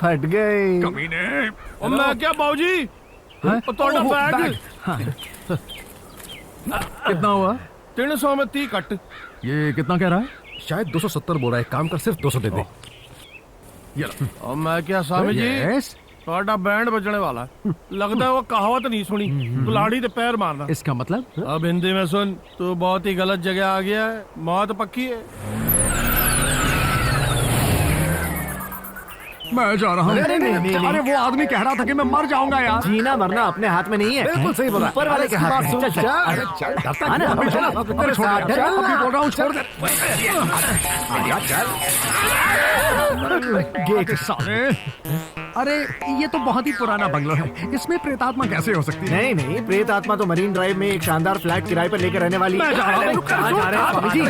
फट गई। कमीने। मैं क्या बाबूजी, थोड़ा बैग कितना हुआ? 300 में 30 कट। ये कितना कह रहा है? शायद 270 बोल रहा है। काम कर, सिर्फ 200 दे दे। ये लो। और मैं क्या स्वामी जी, यस। थोड़ा बैंड बजने वाला है। लगता है वो कहावत नहीं सुनी, कुल्हाड़ी ते पैर मारना। इसका मतलब? अब हिंदी में सुन, तू बहुत ही गलत जगह आ गया है, मौत पक्की है। मैं जा रहा हूँ। अरे वो आदमी कह रहा था कि मैं मर जाऊंगा यार। जीना मरना अपने हाथ में नहीं है, बिल्कुल सही बोला। ऊपर वाले के हाथ में। चल बोल रहा हूँ छोड़ दे। गेट साले। अरे ये तो बहुत ही पुराना बंगलो है, इसमें प्रेतात्मा कैसे हो सकती है? नहीं, प्रेत आत्मा तो मरीन ड्राइव में एक शानदार फ्लैट किराए पर लेकर रहने वाली। मैं जा रहा हूँ। कहाँ जा रहे हैं स्वामी जी?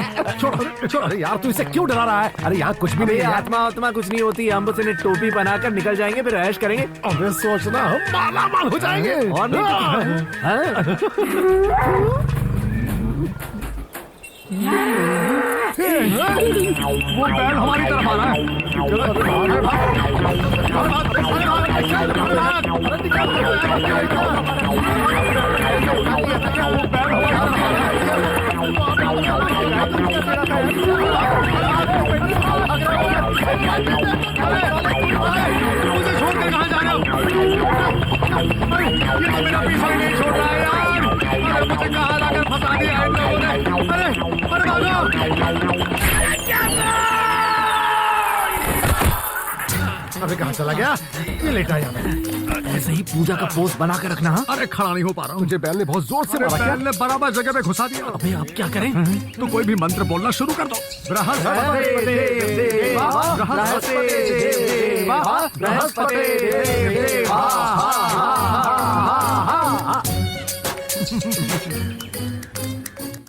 छोड़। अरे यार, तू इसे क्यों डरा रहा है? अरे यहाँ कुछ भी नहीं है। आत्मा कुछ नहीं होती। हम बस इन्हें टोपी बनाकर निकल जाएंगे, फिर ऐश करेंगे। अबे सोचना, हम मालामाल हो जाएंगे। और वो बैल हमारी तरफ आ रहा है। मुझे छोड़कर कहाँ जा रहे हो? ये तो मेरा पीछा नहीं छोड़ रहा है यार। अरे मुझे कहाँ लाकर फंसा दिया इन लोगों ने। अरे भागो। अबे कहाँ चला गया? ये लेटा यहाँ में। ऐसे ही पूजा का पोस्ट बना कर रखना। अरे खड़ा नहीं हो पा रहा हूँ। तुझे बैल ने बहुत जोर से मारा क्या? बैल ने बराबर जगह पे घुसा दिया। अबे अब क्या करें? तो कोई भी मंत्र बोलना शुरू कर दो।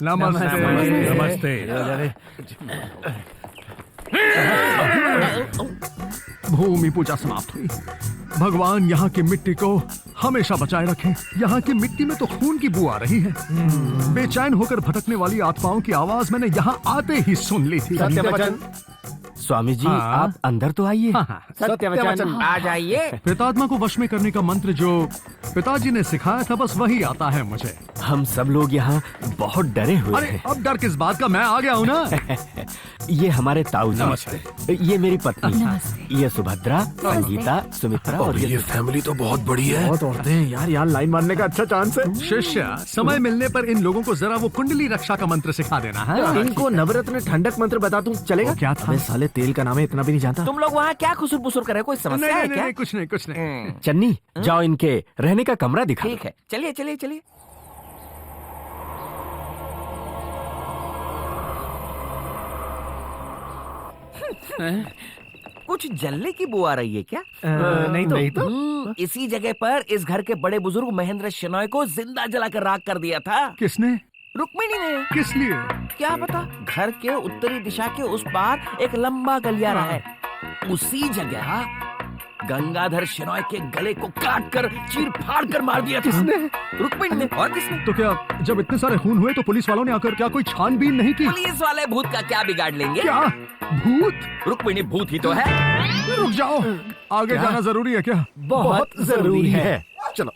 नमस्ते। भूमि पूजा समाप्त हुई। भगवान यहाँ की मिट्टी को हमेशा बचाए रखें। यहाँ की मिट्टी में तो खून की बू आ रही है। बेचैन होकर भटकने वाली आत्माओं की आवाज मैंने यहाँ आते ही सुन ली थी। सत्यवचन। स्वामी जी, हाँ। आप अंदर तो आइए। सत्यवचन। आ जाइए। प्रेतात्मा को वश में करने का मंत्र जो पिताजी ने सिखाया था, बस वही आता है मुझे। हम सब लोग यहाँ बहुत डरे हुए अरे हैं। अब डर किस बात का, मैं आ गया हूँ ना। ये हमारे ताऊ जी। नमस्ते। ये मेरी पत्नी। नमस्ते। ये सुभद्रा, संगीता, सुमित्रा और ये फैमिली तो बहुत बड़ी है। बहुत औरतें हैं यार, यहाँ लाइन मारने का अच्छा चांस है। शिष्य, समय मिलने पर इन लोगों को जरा वो कुंडली रक्षा का मंत्र सिखा देना है। इनको नवरत्न ठंडक मंत्र बता दूं चलेगा? वो क्या था? अबे साले तेल का नाम है, इतना भी नहीं जानता। तुम लोग वहाँ क्या खुसुर पुसुर कर रहे हो? कोई समस्या है क्या? नहीं, कुछ नहीं, कुछ नहीं। चन्नी, जाओ इनके रहने का कमरा दिखा दो। ठीक है, चलिए चलिए चलिए। कुछ जलने की बू आ रही है क्या? नहीं तो। इसी जगह पर इस घर के बड़े बुजुर्ग महेंद्र शेनॉय को जिंदा जलाकर राख कर दिया था। किसने? रुक्मिणी ने। किस लिए? क्या पता। घर के उत्तरी दिशा के उस पार एक लंबा गलियारा है, उसी जगह गंगाधर शेनॉय के गले को काट कर चीर फाड़ कर मार दिया था। किसने? रुक्मिणी ने। और किसने? तो क्या जब इतने सारे खून हुए तो पुलिस वालों ने आकर क्या कोई छानबीन नहीं की? पुलिस वाले भूत का क्या बिगाड़ लेंगे? क्या भूत? रुक्मिणी भूत ही तो है। रुक जाओ, आगे जाना जरूरी है क्या? बहुत जरूरी है। चलो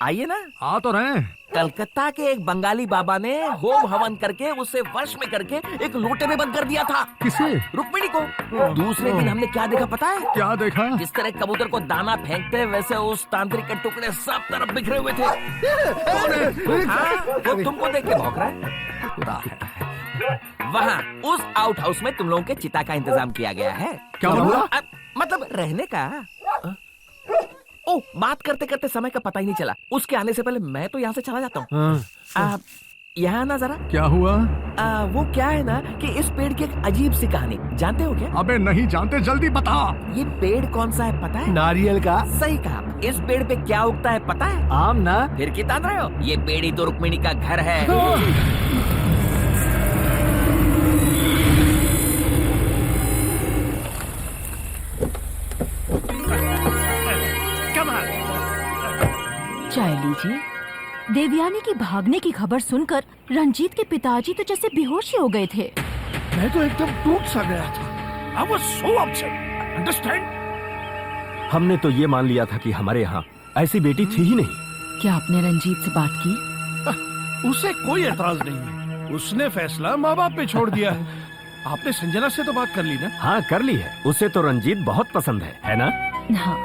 आइए ना। आ तो रहे हैं। कलकत्ता के एक बंगाली बाबा ने होम हवन करके उसे वश में करके एक लोटे में बंद कर दिया था। किसे? रुक्मिणी को। दूसरे दिन हमने क्या देखा पता है? क्या देखा? जिस तरह कबूतर को दाना फेंकते वैसे उस तांत्रिक के टुकड़े सब तरफ बिखरे हुए थे। हाँ, वो तुमको देख के भौंक रहा है। वहाँ उस आउट हाउस में तुम लोगों के चिता का इंतजाम किया गया है। क्या हुआ? मतलब रहने का। ओ, बात करते करते समय का पता ही नहीं चला। उसके आने से पहले मैं तो यहाँ से चला जाता हूँ। यहाँ ना जरा। क्या हुआ? वो क्या है ना कि इस पेड़ की एक अजीब सी कहानी जानते हो क्या? अबे नहीं जानते, जल्दी बता। ये पेड़ कौन सा है पता है? नारियल का। सही कहा। इस पेड़ पे क्या उगता है पता है? आम ना। फिर क्या तान रहे हो? ये पेड़ ही तो रुक्मिणी का घर है। चाय लीजिए। देवयानी की भागने की खबर सुनकर रंजीत के पिताजी तो जैसे बेहोश ही हो गए थे। मैं तो एकदम टूट सा गया था। I was so upset. Understand? हमने तो ये मान लिया था कि हमारे यहाँ ऐसी बेटी थी ही नहीं। क्या आपने रंजीत से बात की? उसे कोई एतराज नहीं है, उसने फैसला माँ बाप पे छोड़ दिया है। आपने संजना से तो बात कर ली ना? हाँ कर ली है, उसे तो रंजीत बहुत पसंद है ना? हाँ,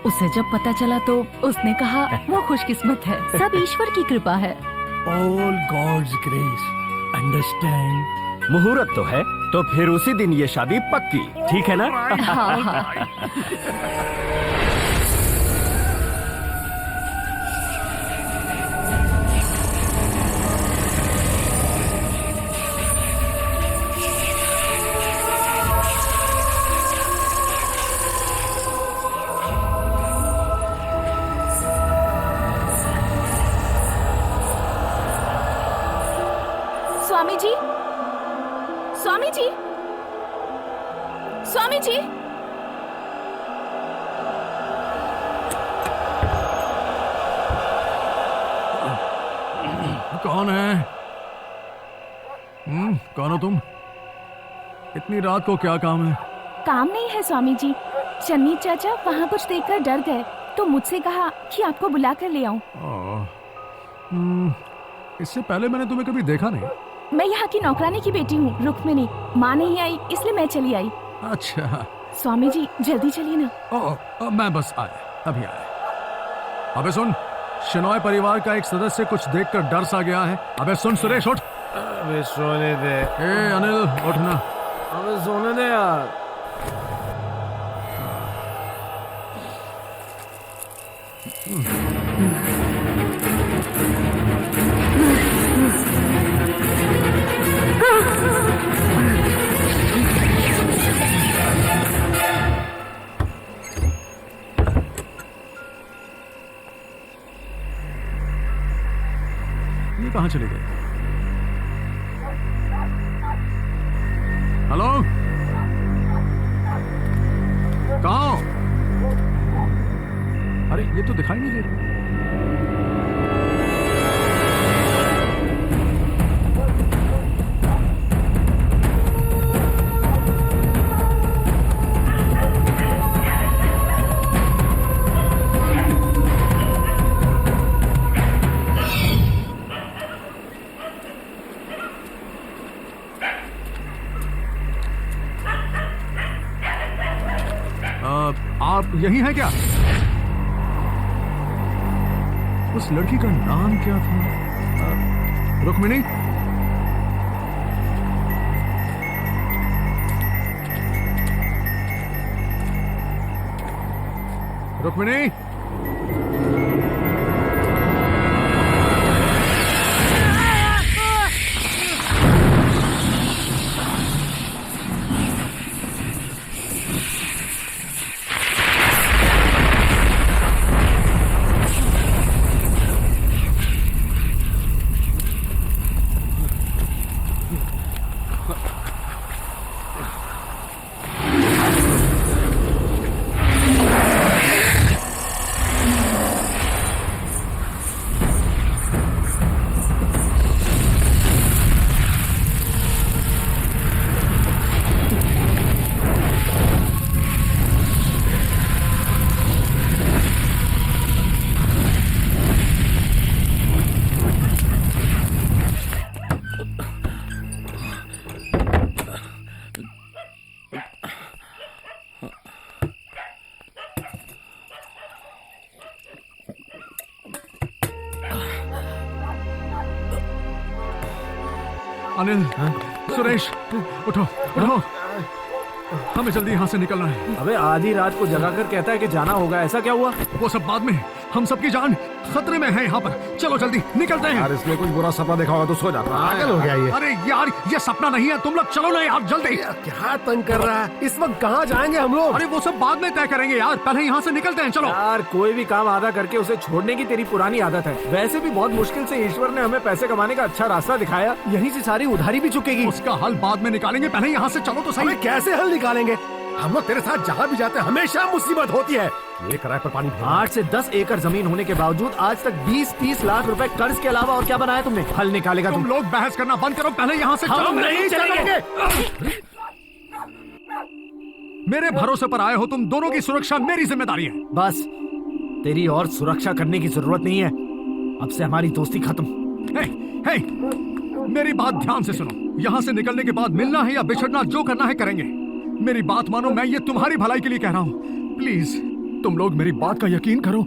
उसे जब पता चला तो उसने कहा वो खुशकिस्मत है। सब ईश्वर की कृपा है। All God's grace, understand? मुहूर्त तो है, तो फिर उसी दिन ये शादी पक्की, ठीक है ना? हाँ हाँ। स्वामी जी, स्वामी जी, स्वामी जी। कौन है? कौन हो तुम? इतनी रात को क्या काम है? काम नहीं है स्वामी जी, चन्नी चाचा वहाँ कुछ देखकर डर गए तो मुझसे कहा कि आपको बुला कर ले आऊं। इससे पहले मैंने तुम्हें कभी देखा नहीं। मैं यहाँ की नौकरानी की बेटी हूँ, रुक्मिनी। माँ नहीं आई इसलिए मैं चली आई। अच्छा। स्वामी जी जल्दी चलिए ना। मैं बस आया, अभी आया। अबे सुन, शेनॉय परिवार का एक सदस्य कुछ देखकर डर सा गया है। अबे सुन सुरेश, उठ। अबे सोने दे। ए अनिल, उठना। अबे सोने दे यार। ये कहाँ चले गए? हेलो, कहाँ हो? अरे ये तो दिखाई नहीं दे रहा। आप यही हैं क्या? उस लड़की का नाम क्या था? रुक्मिणी? रुक्मिणी? अनिल, सुरेश, उठो उठो, हमें जल्दी यहाँ से निकलना है। अबे आधी रात को जगाकर कहता है कि जाना होगा, ऐसा क्या हुआ? वो सब बाद में, हम सबकी जान खतरे में है यहाँ पर। चलो जल्दी निकलते हैं। यार इसमें कुछ बुरा सपना देखा होगा तो सो जाता। पागल हो गया ये। अरे यार ये सपना नहीं है, तुम लोग चलो ना यार जल्दी। क्या तंग कर रहा है? इस वक्त कहाँ जाएंगे हम लोग? अरे वो सब बाद में तय करेंगे यार, पहले यहाँ से निकलते हैं। चलो यार कोई भी काम आधा करके उसे छोड़ने की तेरी पुरानी आदत है। वैसे भी बहुत मुश्किल से ईश्वर ने हमें पैसे कमाने का अच्छा रास्ता दिखाया, यहीं से सारी उधारी भी चुकेगी। उसका हल बाद में निकालेंगे, पहले यहाँ से चलो तो सही। कैसे हल निकालेंगे? हम लोग तेरे साथ जहाँ भी जाते हैं हमेशा मुसीबत होती है। ये किराए पर पानी 8 से 10 एकड़ जमीन होने के बावजूद आज तक 20-30 लाख रुपए कर्ज के अलावा और क्या बनाया तुमने? हल निकालेगा तुम लोग बहस करना बंद करो, पहले यहाँ से चलो। हम नहीं चलेंगे। मेरे भरोसे पर आए हो तुम, दोनों की सुरक्षा मेरी जिम्मेदारी है। बस तेरी और सुरक्षा करने की जरूरत नहीं है। अब से हमारी दोस्ती खत्म। हे, हे, मेरी बात ध्यान से सुनो। यहाँ से निकलने के बाद मिलना है या बिछड़ना, जो करना है करेंगे। मेरी बात मानो, मैं ये तुम्हारी भलाई के लिए कह रहा हूँ। प्लीज तुम लोग मेरी बात का यकीन करो।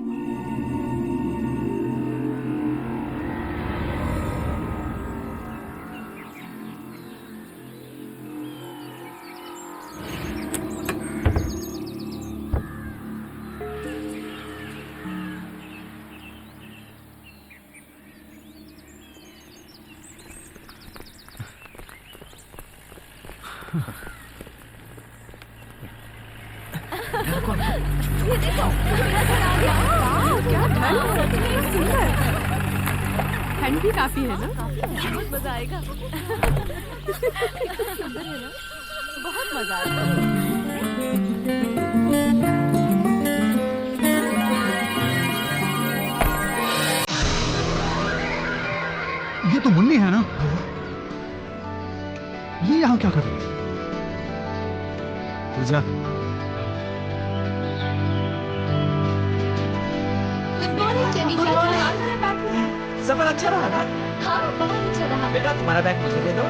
ये देखो, मेरा घर आ गया। वाह, क्या ठंड है, कितनी सुंदर। ठंड भी काफी है ना? बहुत मजा आएगा। कितना सुंदर है ना? बहुत मजा आएगा। ये तो मुन्नी है ना? ये यहाँ क्या कर रही है? पूजा, सफर अच्छा रहा ना? हाँ, बहुत अच्छा रहा। बेटा तुम्हारा बैग मुझे दे दो।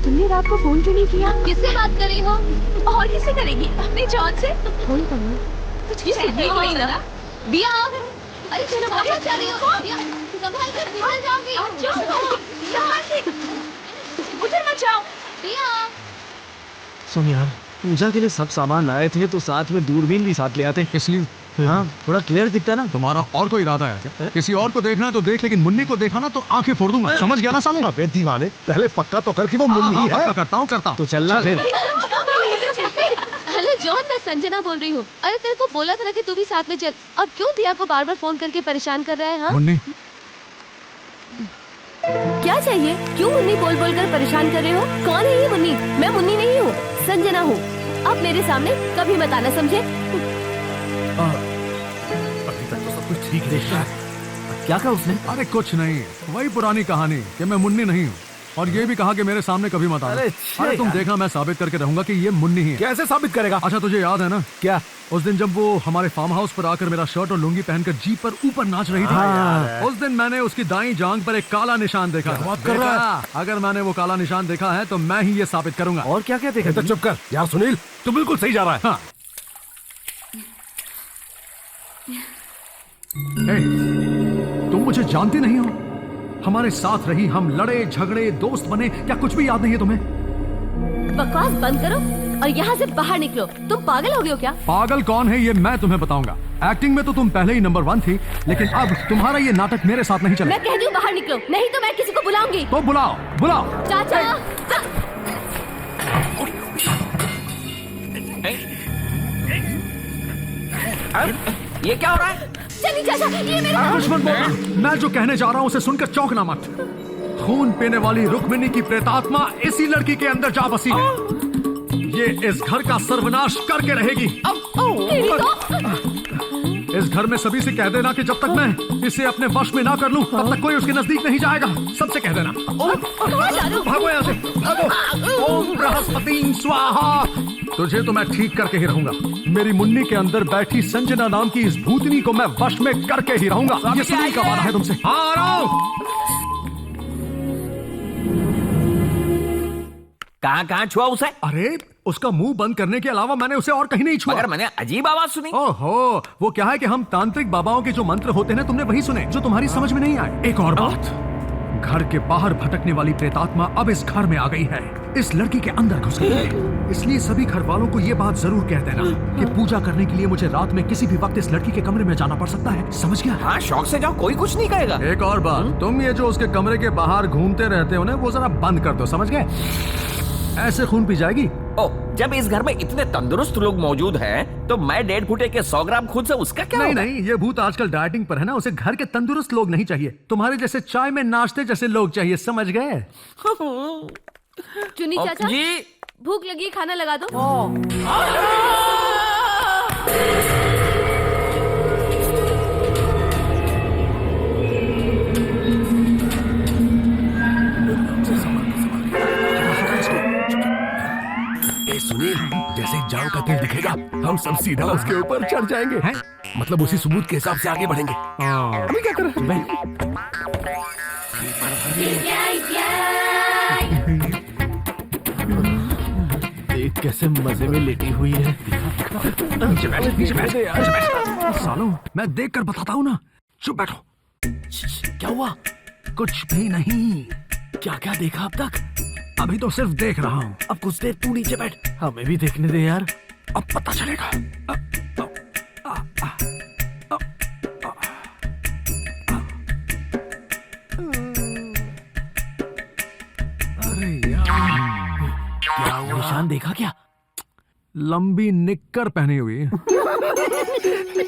तुमने रात को फोन क्यों नहीं किया? किससे बात कर रही हो? और किससे करेगी? अपने जॉन से। फोन करो। कुछ भी नहीं हुई ना। बिया, अरे चलो बाहर जा रही हो। बिया, संभाल कर निकल जाओगी। संभाल के। उधर मत जाओ। बिया। सुन यार, पूजा के लिए सब सामान लाए थे तो साथ में दूरबीन भी साथ ले आते। इसलिए हाँ, थोड़ा क्लियर दिखता ना। तुम्हारा और कोई इरादा है? किसी और को देखना है तो देख, लेकिन मुन्नी को देखा ना तो आंखें फोड़ दूंगा। समझ गया ना साले? अबे दीवाने, पहले पक्का तो कर कि वो मुन्नी ही है। करता हूँ। तो चलना फिर। हेलो जॉन, मैं संजना बोल रही हूँ। अरे तेरे को बोला था ना कि तू भी साथ में चल। और क्यों दिया को बार बार फोन करके परेशान कर रहा है? हाँ मुन्नी, क्या चाहिए? क्यों मुन्नी बोल बोल कर परेशान कर रहे हो? कौन है ये मुन्नी? मैं मुन्नी नहीं हूँ, संजना हूँ। अब मेरे सामने कभी मत आना, समझे? अभी तक तो सब कुछ ठीक है। क्या कहा उसने? अरे कुछ नहीं, वही पुरानी कहानी कि मैं मुन्नी नहीं हूँ। और ये भी कहा कि मेरे सामने कभी मत आना। अरे तुम देखना, मैं साबित करके रहूंगा कि ये मुन्नी ही है। कैसे साबित करेगा? अच्छा तुझे याद है ना? क्या? उस दिन जब वो हमारे फार्म हाउस पर आकर मेरा शर्ट और लुंगी पहनकर जीप पर ऊपर नाच रही थी, उस दिन मैंने उसकी दाईं जांघ पर एक काला निशान देखा। बात कर रहा है? अगर मैंने वो काला निशान देखा है तो मैं ही ये साबित करूंगा। और क्या क्या देखा? तो चुप कर यार सुनील, तू बिल्कुल सही जा रहा है। हाँ। हे, तुम मुझे जानती नहीं हो? हमारे साथ रही, हम लड़े झगड़े, दोस्त बने, क्या कुछ भी याद नहीं है तुम्हें? बकवास बंद करो और यहाँ से बाहर निकलो। तुम पागल हो गए हो क्या? पागल कौन है ये मैं तुम्हें बताऊंगा। एक्टिंग में तो तुम पहले ही नंबर 1 थी, लेकिन अब तुम्हारा ये नाटक मेरे साथ नहीं चलेगा। मैं कहती हूँ बाहर निकलो, नहीं तो मैं किसी को बुलाऊंगी। तो बुलाओ। चाचा, ये क्या हो रहा है? चलिए चाचा, ये मेरा कुछ मत बोलना। मैं जो कहने जा रहा हूँ उसे सुनकर चौंकना मत। खून पीने वाली रुक्मिणी की प्रेतात्मा इसी लड़की के अंदर जा बसी है। ये इस घर का सर्वनाश करके रहेगी। इस घर में सभी से कह देना कि जब तक मैं इसे अपने वश में ना कर लूं, तब तक कोई उसके नजदीक नहीं जाएगा। सबसे कह देना। भागो यहाँ से, भागो। ओम बृहस्पति स्वाहा। तुझे तो मैं ठीक करके ही रहूंगा। मेरी मुन्नी के अंदर बैठी संजना नाम की इस भूतनी को मैं वश में करके ही रहूंगा। ये सुनील का वादा है तुमसे। हाँ आ रहा हूं। कहाँ छुआ उसे? अरे उसका मुंह बंद करने के अलावा मैंने उसे और कहीं नहीं छुआ। मगर मैंने अजीब आवाज सुनी। ओहो, वो क्या है कि हम तांत्रिक बाबाओं के जो मंत्र होते हैं तुमने वही सुने जो तुम्हारी समझ में नहीं आए। एक और बात, घर के बाहर भटकने वाली प्रेतात्मा अब इस घर में आ गई है, इस लड़की के अंदर घुस गई है। इसलिए सभी घर वालों को ये बात जरूर कह देना कि पूजा करने के लिए मुझे रात में किसी भी वक्त इस लड़की के कमरे में जाना पड़ सकता है। समझ गया? हाँ, शौक से जाओ, कोई कुछ नहीं कहेगा। एक और बात, तुम ये जो उसके कमरे के बाहर घूमते रहते हो ना, वो जरा बंद कर दो। समझ गए? ऐसे खून पी जाएगी। ओ, जब इस घर में इतने तंदुरुस्त लोग मौजूद हैं, तो मैं 1.5 फुटे के 100 ग्राम खुद से उसका क्या नहीं होगा? नहीं, ये भूत आजकल डाइटिंग पर है ना, उसे घर के तंदुरुस्त लोग नहीं चाहिए, तुम्हारे जैसे चाय में नाश्ते जैसे लोग चाहिए, समझ गए? चुनी चाचा जी भूख लगी, खाना लगा दो। सुनील, जैसे ही जाओ का तेल दिखेगा हम सब सीधा उसके ऊपर चढ़ जाएंगे। हैं? मतलब उसी सबूत के हिसाब से आगे बढ़ेंगे। अभी क्या कर रहे हैं? देख कैसे मजे में लेटी हुई है। सालों, मैं देख कर बताता हूँ ना। चुप बैठो। क्या हुआ? कुछ भी नहीं, क्या क्या देखा अब तक? अभी तो सिर्फ देख रहा हूँ। अब कुछ देर तू नीचे बैठ, हमें भी देखने दे यार। अब पता चलेगा। अरे यार, क्या हुआ? निशान देखा क्या? लंबी निक्कर पहनी हुई है।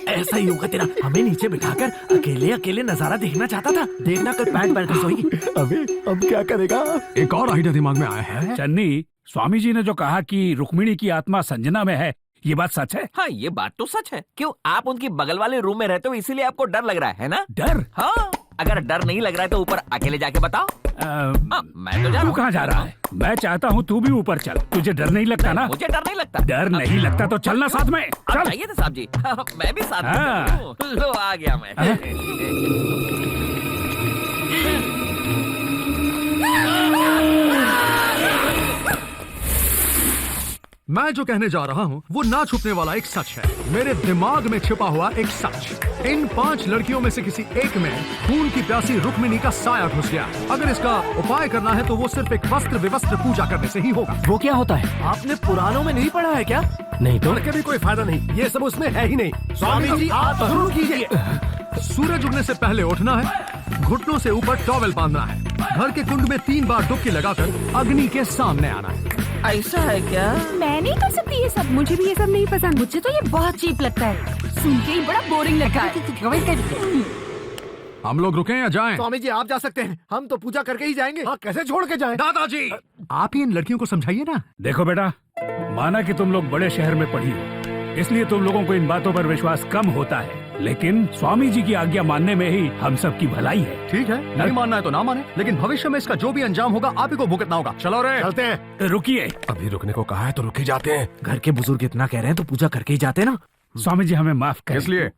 ऐसा ही होगा तेरा। हमें नीचे बिठाकर अकेले अकेले नजारा देखना चाहता था। देखना कल पैंट पहनकर सोएगी। अबे अब क्या करेगा? एक और आइडिया दिमाग में आया है। चन्नी, स्वामी जी ने जो कहा कि रुक्मिणी की आत्मा संजना में है, ये बात सच है? हाँ, ये बात तो सच है। क्यों, आप उनकी बगल वाले रूम में रहते हो, इसीलिए आपको डर लग रहा है ना? डर? हाँ, अगर डर नहीं लग रहा है तो ऊपर अकेले जाके बताओ। मैं तो जा तू कहाँ जा रहा है? मैं चाहता हूँ तू भी ऊपर चल। तुझे डर नहीं लगता ना? मुझे डर नहीं लगता। डर नहीं लगता तो चलना साथ में। आप चल। चाहिए थे साहब जी। मैं भी साथ में हाँ। चलूं। लो आ गया मैं। मैं जो कहने जा रहा हूँ वो ना छुपने वाला एक सच है, मेरे दिमाग में छिपा हुआ एक सच। इन 5 लड़कियों में से किसी एक में खून की प्यासी रुक्मिणी का साया घुस गया। अगर इसका उपाय करना है तो वो सिर्फ एक वस्त्र विवस्त्र पूजा करने से ही होगा। वो क्या होता है? आपने पुराणों में नहीं पढ़ा है क्या? नहीं तो के भी कोई फायदा नहीं, ये सब उसमें है ही नहीं। स्वामी जी आप शुरू कीजिए। सूरज उगने से पहले उठना है, घुटनों से ऊपर टॉवेल बांधना है, घर के कुंड में 3 बार डुबकी लगाकर अग्नि के सामने आना है। ऐसा है क्या? मैं नहीं कर सकती ये सब, मुझे भी ये सब नहीं पसंद। मुझे तो ये बहुत चीप लगता है, सुन के ही बड़ा बोरिंग लगता है। हम लोग रुकें या जाएं? स्वामी जी आप जा सकते हैं, हम तो पूजा करके ही जाएंगे। हाँ, कैसे छोड़ के जाएं? दादाजी, आप ही इन लड़कियों को समझाइए ना। देखो बेटा, माना कि तुम लोग बड़े शहर में पढ़ी हो, इसलिए तुम लोगों को इन बातों पर विश्वास कम होता है, लेकिन स्वामी जी की आज्ञा मानने में ही हम सब की भलाई है। ठीक है, नहीं मानना है तो ना माने, लेकिन भविष्य में इसका जो भी अंजाम होगा आप ही को भुगतना होगा। चलो रे, चलते हैं। रुकिए। अभी रुकने को कहा है तो रुके जाते हैं। घर के बुजुर्ग इतना कह रहे हैं तो पूजा करके ही जाते ना। स्वामी जी हमें माफ करें। इसलिए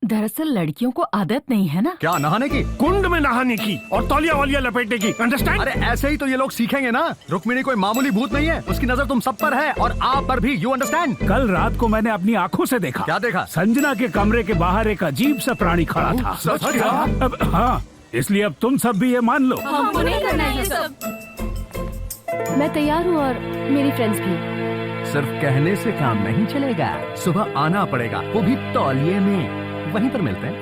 दरअसल लड़कियों को आदत नहीं है ना। क्या नहाने की? कुंड में नहाने की और तौलिया वालिया लपेटने की। अंडरस्टैंड? अरे ऐसे ही तो ये लोग सीखेंगे ना। रुक्मिणी कोई मामूली भूत नहीं है, उसकी नजर तुम सब पर है और आप पर भी। You understand? कल रात को मैंने अपनी आंखों से देखा। क्या देखा? संजना के कमरे के बाहर एक अजीब सा प्राणी खड़ा था। सच क्या? अब हाँ, इसलिए अब तुम सब भी ये मान लो। हमको नहीं करना है ये सब। मैं तैयार हूँ और मेरी फ्रेंड्स भी। सिर्फ कहने से काम नहीं चलेगा, सुबह आना पड़ेगा, वो भी तौलिए में। वहीं पर मिलते हैं।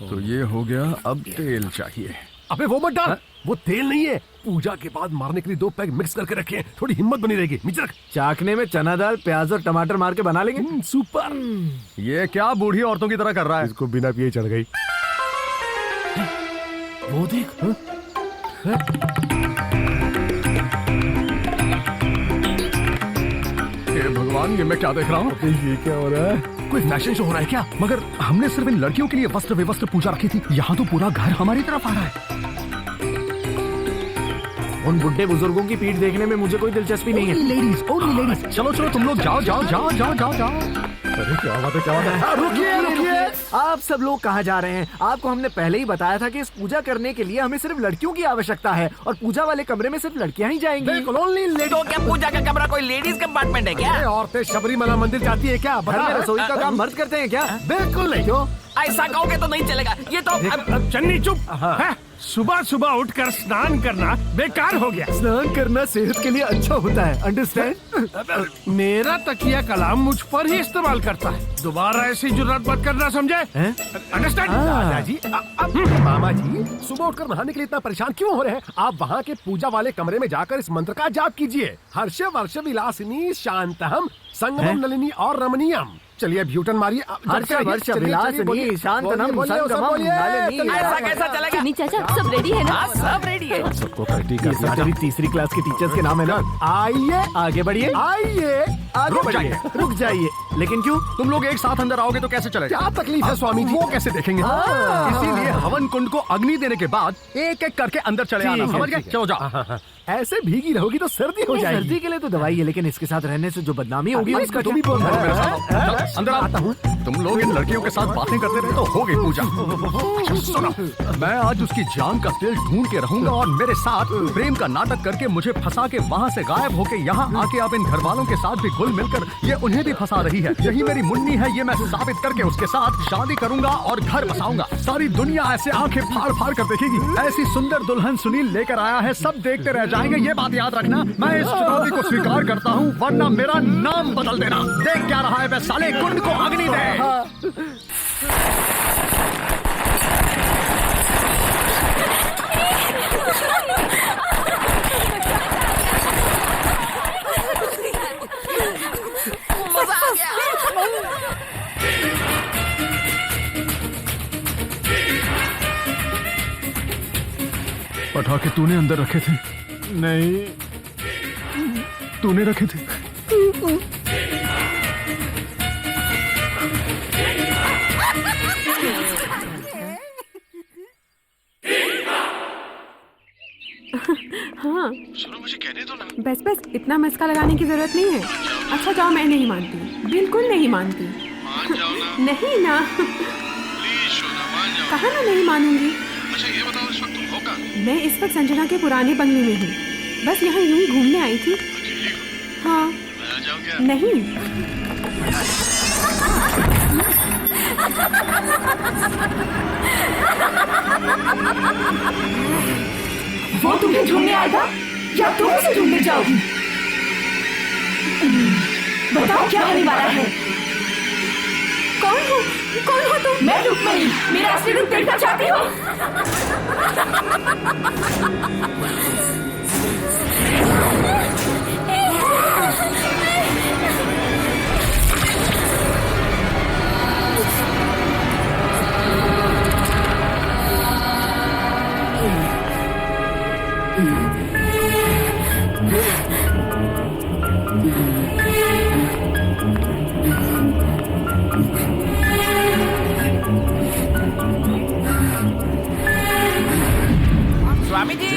तो ये हो गया, अब तेल चाहिए। अबे वो मत डाल, वो तेल नहीं है। पूजा के बाद मारने के लिए 2 पैक मिक्स करके रखे हैं, थोड़ी हिम्मत बनी रहेगी। नीचे रख। चाकने में चना दाल, प्याज और टमाटर मार के बना लेंगे। सुपर। ये क्या बूढ़ी औरतों की तरह कर रहा है? इसको बिना पिए चढ़ गई। वो देख। हे भगवान, ये मैं क्या देख रहा हूँ? ये क्या हो रहा है? कोई फैशन शो हो रहा है क्या? मगर हमने सिर्फ इन लड़कियों के लिए वस्त्र विवस्त्र पूजा रखी थी, यहाँ तो पूरा घर हमारी तरफ आ रहा है। उन बुढ़े बुजुर्गों की पीठ देखने में मुझे कोई दिलचस्पी नहीं है। Ladies, only ladies. चलो चलो तुम लोग जाओ जाओ जाओ जाओ जाओ जाओ। अरे क्या बात है, क्या बात है? रुकिए रुकिए, आप सब लोग कहाँ जा रहे हैं? आपको हमने पहले ही बताया था कि इस पूजा करने के लिए हमें सिर्फ लड़कियों की आवश्यकता है और पूजा वाले कमरे में सिर्फ लड़कियां ही जाएंगी। बिल्कुल, ओनली लेडीज। तो क्या पूजा का कमरा कोई लेडीज कंपार्टमेंट है क्या? अरे औरतें शबरीमला मंदिर जाती है क्या? घर में रसोई का काम मर्द करते हैं क्या? बिल्कुल नहीं। क्यों? ऐसा कहोगे तो नहीं चलेगा। ये तो अब चन्नी चुप है। सुबह सुबह उठकर स्नान करना बेकार हो गया। स्नान करना सेहत के लिए अच्छा होता है, अंडरस्टैंड? मेरा तकिया कलाम मुझ पर ही इस्तेमाल करता है, दोबारा ऐसी जुर्रत मत करना, समझे? अंडरस्टैंड? दादाजी, मामा जी, सुबह उठकर नहाने के लिए इतना परेशान क्यों हो रहे हैं? आप वहाँ के पूजा वाले कमरे में जाकर इस मंत्र का जाप कीजिए। हर्ष वर्ष विलासिनी शांतहम संगमम नलिनी और रमणीयम। चलिए ब्यूटन मारिए। हर्ष वर्ष विलासिनी शांतनम संगमम नलिनी। ऐसा कैसा चलेगा? नहीं चाचा, सब रेडी है ना? हाँ, सब रेडी है। सबको पार्टी ये सब जब तीसरी क्लास के टीचर्स के नाम है ना। आइए आगे बढ़िए, आइए आगे बढ़िए। रुक जाइए। लेकिन क्यों? तुम लोग एक साथ अंदर आओगे तो कैसे चलेगा? क्या तकलीफ है स्वामी जी? वो कैसे देखेंगे? इसीलिए हवन कुंड को अग्नि देने के बाद एक एक करके अंदर चले आना, समझ गए? चलो जाओ। ऐसे भीगी रहोगी तो सर्दी हो जाएगी। सर्दी के लिए तो दवाई है, लेकिन इसके साथ रहने से जो बदनामी होगी उसका तुम भी बोल रहे मेरे हो। साथ अंदर आता हूँ। तुम लोग इन लड़कियों के साथ बातें करते रहे तो हो गई पूजा। अच्छा, सुनो, मैं आज उसकी जान का तेल ढूंढ के रहूंगा और मेरे साथ प्रेम का नाटक करके मुझे फंसा के वहाँ से गायब होके यहाँ आके आप इन घर वालों के साथ भी घुल मिलकर ये उन्हें भी फंसा रही है। यही मेरी मुन्नी है, ये मैं साबित करके उसके साथ शादी करूंगा और घर बसाऊंगा। सारी दुनिया ऐसे आंखें फाड़ फाड़ कर देखेगी। ऐसी सुंदर दुल्हन सुनील लेकर आया है, सब देखते रह जाएंगे। ये बात याद रखना, मैं इस चुनौती को स्वीकार करता हूँ, वरना मेरा नाम बदल देना। देख क्या रहा है बे साले, कुंड को अग्नि दे। पटाखे तूने अंदर रखे थे? नहीं, तूने रखे थे? हाँ सुनो, मुझे कहने दो ना। बस बस, इतना मस्का लगाने की जरूरत नहीं है। अच्छा जाओ, मैं नहीं मानती, बिल्कुल नहीं मानती। मान जाओ ना। नहीं ना, प्लीज सोना मान जाओ। कहाँ ना नहीं मानूंगी। अच्छा ये बताओ, इस वक्त तुम हो कहाँ? मैं इस वक्त संजना के पुराने बंगले में हूँ, बस यहाँ यूं ही घूमने आई थी। हाँ। मैं आ जाऊँ क्या? नहीं। वो तुम्हें ढूंढने आएगा या तुम उसे ढूंढने जाओगी? बताओ क्या होने वाला है? कौन हो तुम? मैं रुक्मणी, मेरा असली रूप देखना चाहती हो? स्वामी जी,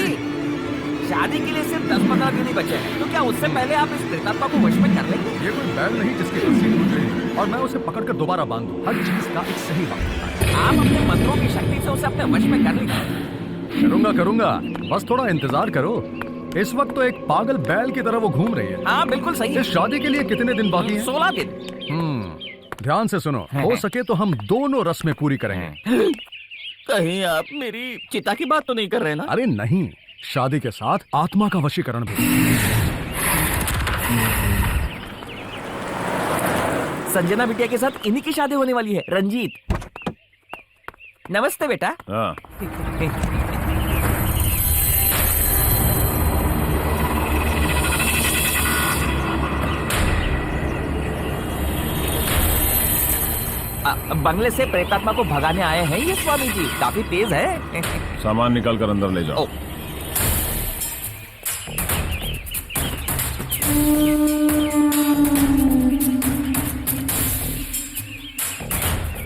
शादी के लिए सिर्फ 10-15 दिन ही बचे हैं, तो क्या उससे पहले आप इस प्रेतात्मा को वश में कर लेंगे? ये कोई बैल नहीं जिसकी रस्सी टूट गई और मैं उसे पकड़कर दोबारा बांध दूं। हर चीज का एक सही वक्त होता है। आप अपने मंत्रों की शक्ति से उसे अपने वश में कर लेंगे। करूंगा, बस थोड़ा इंतजार करो। इस वक्त तो एक पागल बैल की तरह वो घूम रही है। हाँ बिल्कुल सही। इस शादी के लिए कितने दिन बाकी हैं? 16 दिन। ध्यान से सुनो, हो सके तो हम दोनों रस्में पूरी करेंगे। कहीं आप मेरी चिता की बात तो नहीं कर रहे ना? अरे नहीं, शादी के साथ आत्मा का वशीकरण भी। संजना बिटिया के साथ इन्हीं की शादी होने वाली है, रंजीत। नमस्ते बेटा। हाँ। बंगले से प्रेतात्मा को भगाने आए हैं ये स्वामी जी, काफी तेज है। सामान निकाल कर अंदर ले जाओ।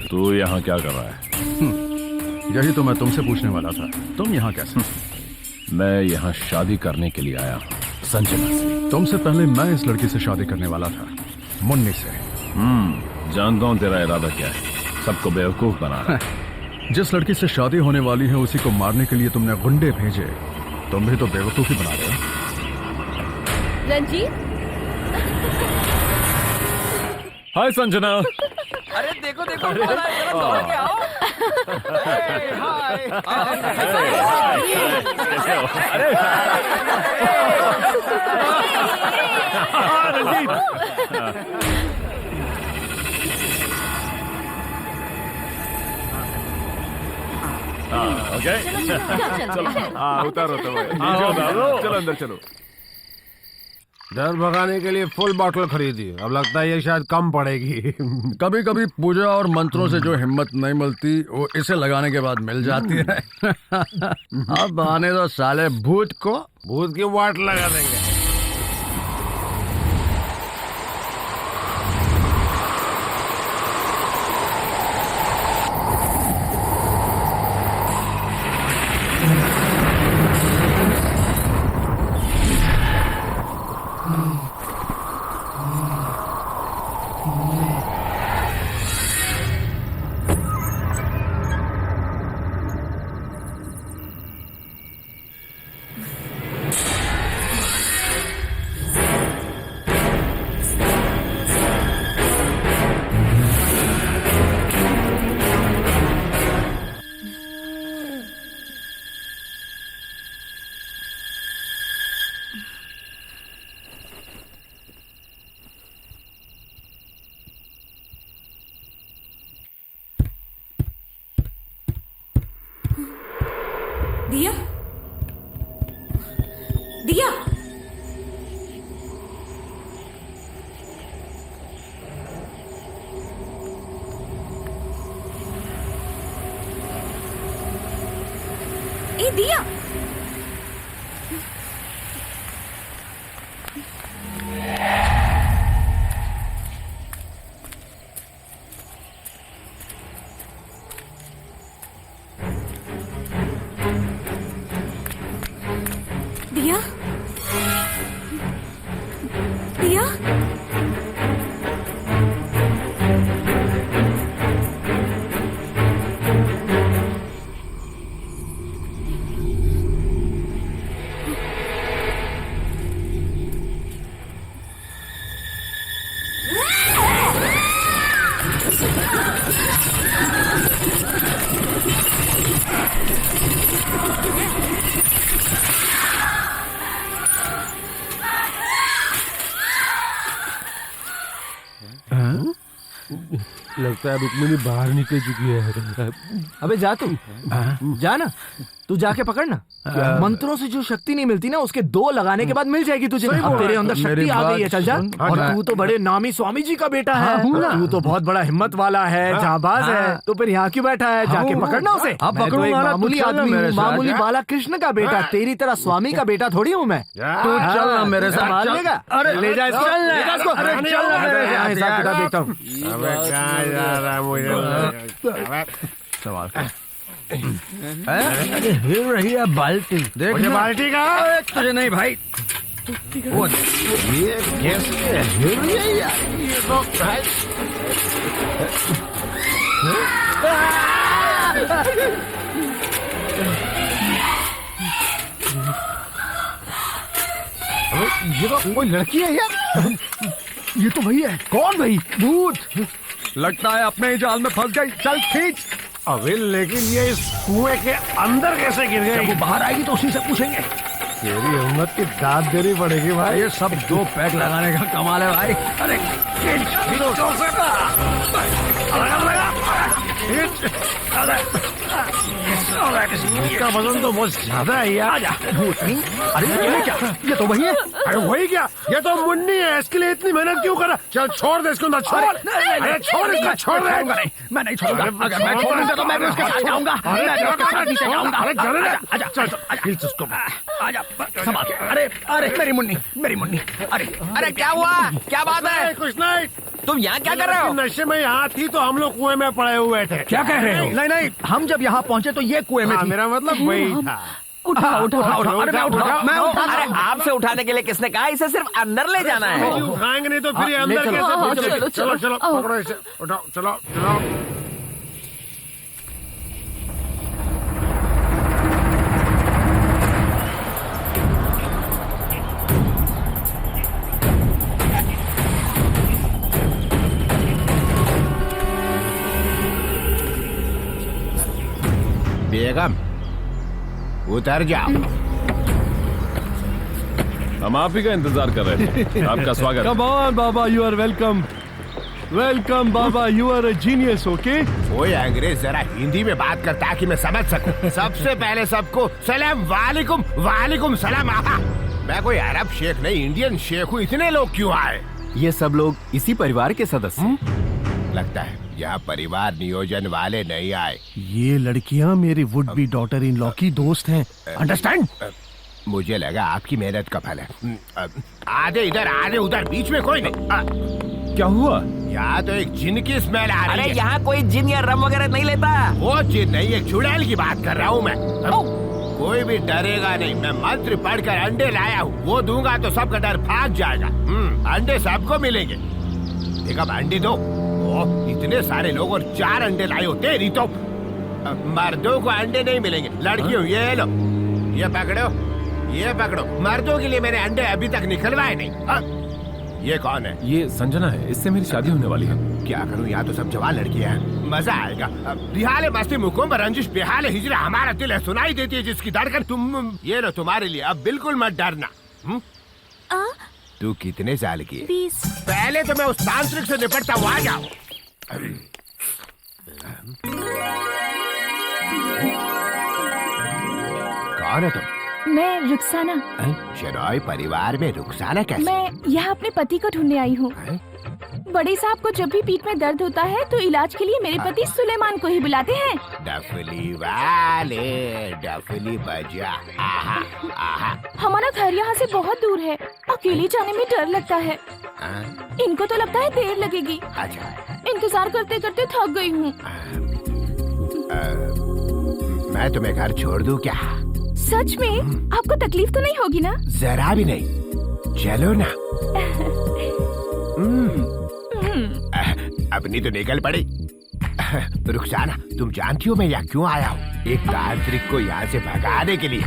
तू यहाँ क्या कर रहा है? यही तो मैं तुमसे पूछने वाला था, तुम यहाँ कैसे? मैं यहाँ शादी करने के लिए आया हूँ संजना से। तुमसे पहले मैं इस लड़की से शादी करने वाला था, मुन्नी से। जानता हूँ तेरा इरादा क्या है, सबको बेवकूफ बनाना है। जिस लड़की से शादी होने वाली है उसी को मारने के लिए तुमने गुंडे भेजे, तुम भी तो बेवकूफी बना रहे हो। रंजीत, हाय संजना। अरे देखो देखो कौन आया, जरा दौड़ के आओ। ओके उतारो चलो अंदर चलो। डर भगाने के लिए फुल बॉटल खरीदी, अब लगता है ये शायद कम पड़ेगी। कभी कभी पूजा और मंत्रों से जो हिम्मत नहीं मिलती वो इसे लगाने के बाद मिल जाती है। अब आने दो साले भूत को, भूत की वाट लगा देंगे। दिया, दिया, ए दिया, दिया, दिया, लगता है रुक्मिणी बाहर निकल चुकी है। अबे जा तू, जा ना, तू जाके पकड़ ना। मंत्रों से जो शक्ति नहीं मिलती ना, उसके 2 लगाने के बाद मिल जाएगी तुझे। अब तेरे अंदर शक्ति आ गई है, चल जा। और तू तो बड़े नामी स्वामी जी का बेटा है, तू तो बहुत बड़ा हिम्मत वाला है, जाबाज है, तो फिर यहाँ क्यों बैठा है? जाके पकड़ना उसे। मैं तो एक मामूली आदमी, मामूली बाला कृष्ण का बेटा, तेरी तरह स्वामी का बेटा थोड़ी हूँ मैं। तू चल ना मेरे साथ। संभाल लेगा? अरे ले जा इसको, ले जा इसको। अरे चल ना मेरे साथ, हिसाब किताब देखता हूँ। अबे कहाँ जा रहा है मुझे? सवाल हिल रही है बाल्टी, देख मुझे बाल्टी का तुझे नहीं भाई। वो ये कैसे हिल रही है यार? ये तो भाई ये तो कोई लड़की है यार। ये तो वही है। कौन भाई? भूत लगता है अपने ही जाल में फंस गई। चल खींच। अबे लेकिन ये इस कुएं के अंदर कैसे गिर गई? वो बाहर आएगी तो उसी से पूछेंगे। तेरी हिम्मत की दाद देनी पड़ेगी भाई। ये सब 2 पैक लगाने का कमाल है भाई। अरे इसका वजन तो बहुत ज्यादा है यार। अरे ये क्या? ये तो वही है। अरे वही क्या? ये तो मुन्नी है, इसके लिए इतनी मेहनत क्यों करा? चल छोड़ दे इसको ना, छोड़। अरे छोड़ इसको, छोड़ दे। मैं नहीं छोड़ूंगा। अगर मैं छोड़ दूंगा तो मैं भी उसके साथ जाऊंगा। मैं उसके साथ नीचे जाऊंगा। अरे चल आजा, चल खींच उसको। आजा, संभाल के। अरे अरे मेरी मुन्नी, मेरी मुन्नी। अरे अरे क्या हुआ? क्या बात है? कुछ नहीं। तुम यहाँ क्या कर रहे हो? नशे में यहाँ थी तो हम लोग कुएं में पड़े हुए थे। क्या कह रहे हो? नहीं नहीं, हम जब यहाँ पहुँचे तो ये कुएं में थी। मेरा मतलब वही था। उठा, उठा। अरे मैं उठा। अरे आपसे उठाने के लिए किसने कहा? इसे सिर्फ अंदर ले जाना है। उठाएंगे नहीं तो फिर अंदर कैसे? चलो चलो पकड़ो इसे, उठाओ, चलो चलो। उतर जाओ। हम आप ही का इंतजार कर रहे थे। आपका स्वागत। कम ऑन बाबा, यू आर वेलकम। वेलकम बाबा, you are a genius. Okay, कोई अंग्रेज जरा हिंदी में बात करता है कि मैं समझ सकूं। सबसे पहले सबको सलाम वालेकुम। वालेकुम सलाम। आहा, मैं कोई अरब शेख नहीं, इंडियन शेख हूँ। इतने लोग क्यों आए? ये सब लोग इसी परिवार के सदस्य। लगता है यहाँ परिवार नियोजन वाले नहीं आए। ये लड़कियाँ मेरी would be daughter in law की दोस्त हैं। अंडरस्टैंड? मुझे लगा आपकी मेहनत का फल है। आधे इधर आधे उधर, बीच में कोई नहीं। क्या हुआ? यहाँ तो एक जिन की स्मेल आ रही है। अरे यहाँ कोई जिन या रम वगैरह नहीं लेता। वो जिन नहीं, एक चुड़ैल की बात कर रहा हूँ मैं। कोई भी डरेगा नहीं। मैं मंत्र पढ़कर अंडे लाया हूँ, वो दूंगा तो सबका डर भाग जाएगा। अंडे सबको मिलेंगे। एक अब अंडे दो। ओह, इतने सारे लोग और 4 अंडे लाए हो। तेरी तो मर्दों को अंडे नहीं मिलेंगे। लड़कियों ये लो, ये पकड़ो, ये पकड़ो। मर्दों के लिए मैंने अंडे अभी तक निकलवाए नहीं। ये कौन है? ये संजना है, इससे मेरी शादी होने वाली है। क्या करूं, यहाँ तो सब जवान लड़कियां हैं। मजा आएगा। बिहाले मस्ती मुकुम रंजिश बेहाल हिजरा हमारा दिल है, सुनाई देती है जिसकी धड़कन। तुम ये लो तुम्हारे लिए, अब बिल्कुल मत डरना। तू कितने साल की है? 20। पहले तो मैं उस तांत्रिक से निपटता हूँ, आ जाओ। कौन है तुम? मैं रुखसाना। शराय परिवार में रुखसाना कैसे? मैं यहाँ अपने पति को ढूंढने आई हूँ। बड़े साहब को जब भी पीठ में दर्द होता है तो इलाज के लिए मेरे पति सुलेमान को ही बुलाते हैं। डफली वाले डफली बजा। आहा, आहा। हमारा घर यहाँ से बहुत दूर है, अकेले जाने में डर लगता है। इनको तो लगता है देर लगेगी। अच्छा, इंतजार करते करते थक गई हूँ। मैं तुम्हें घर छोड़ दूँ क्या? सच में? आपको तकलीफ तो नहीं होगी ना? जरा भी नहीं। चलो ना। अपनी तो निकल पड़ी। रुखसाना, तुम जानती हो मैं यहाँ क्यों आया हूँ? एक तांत्रिक को यहाँ से भगाने के लिए।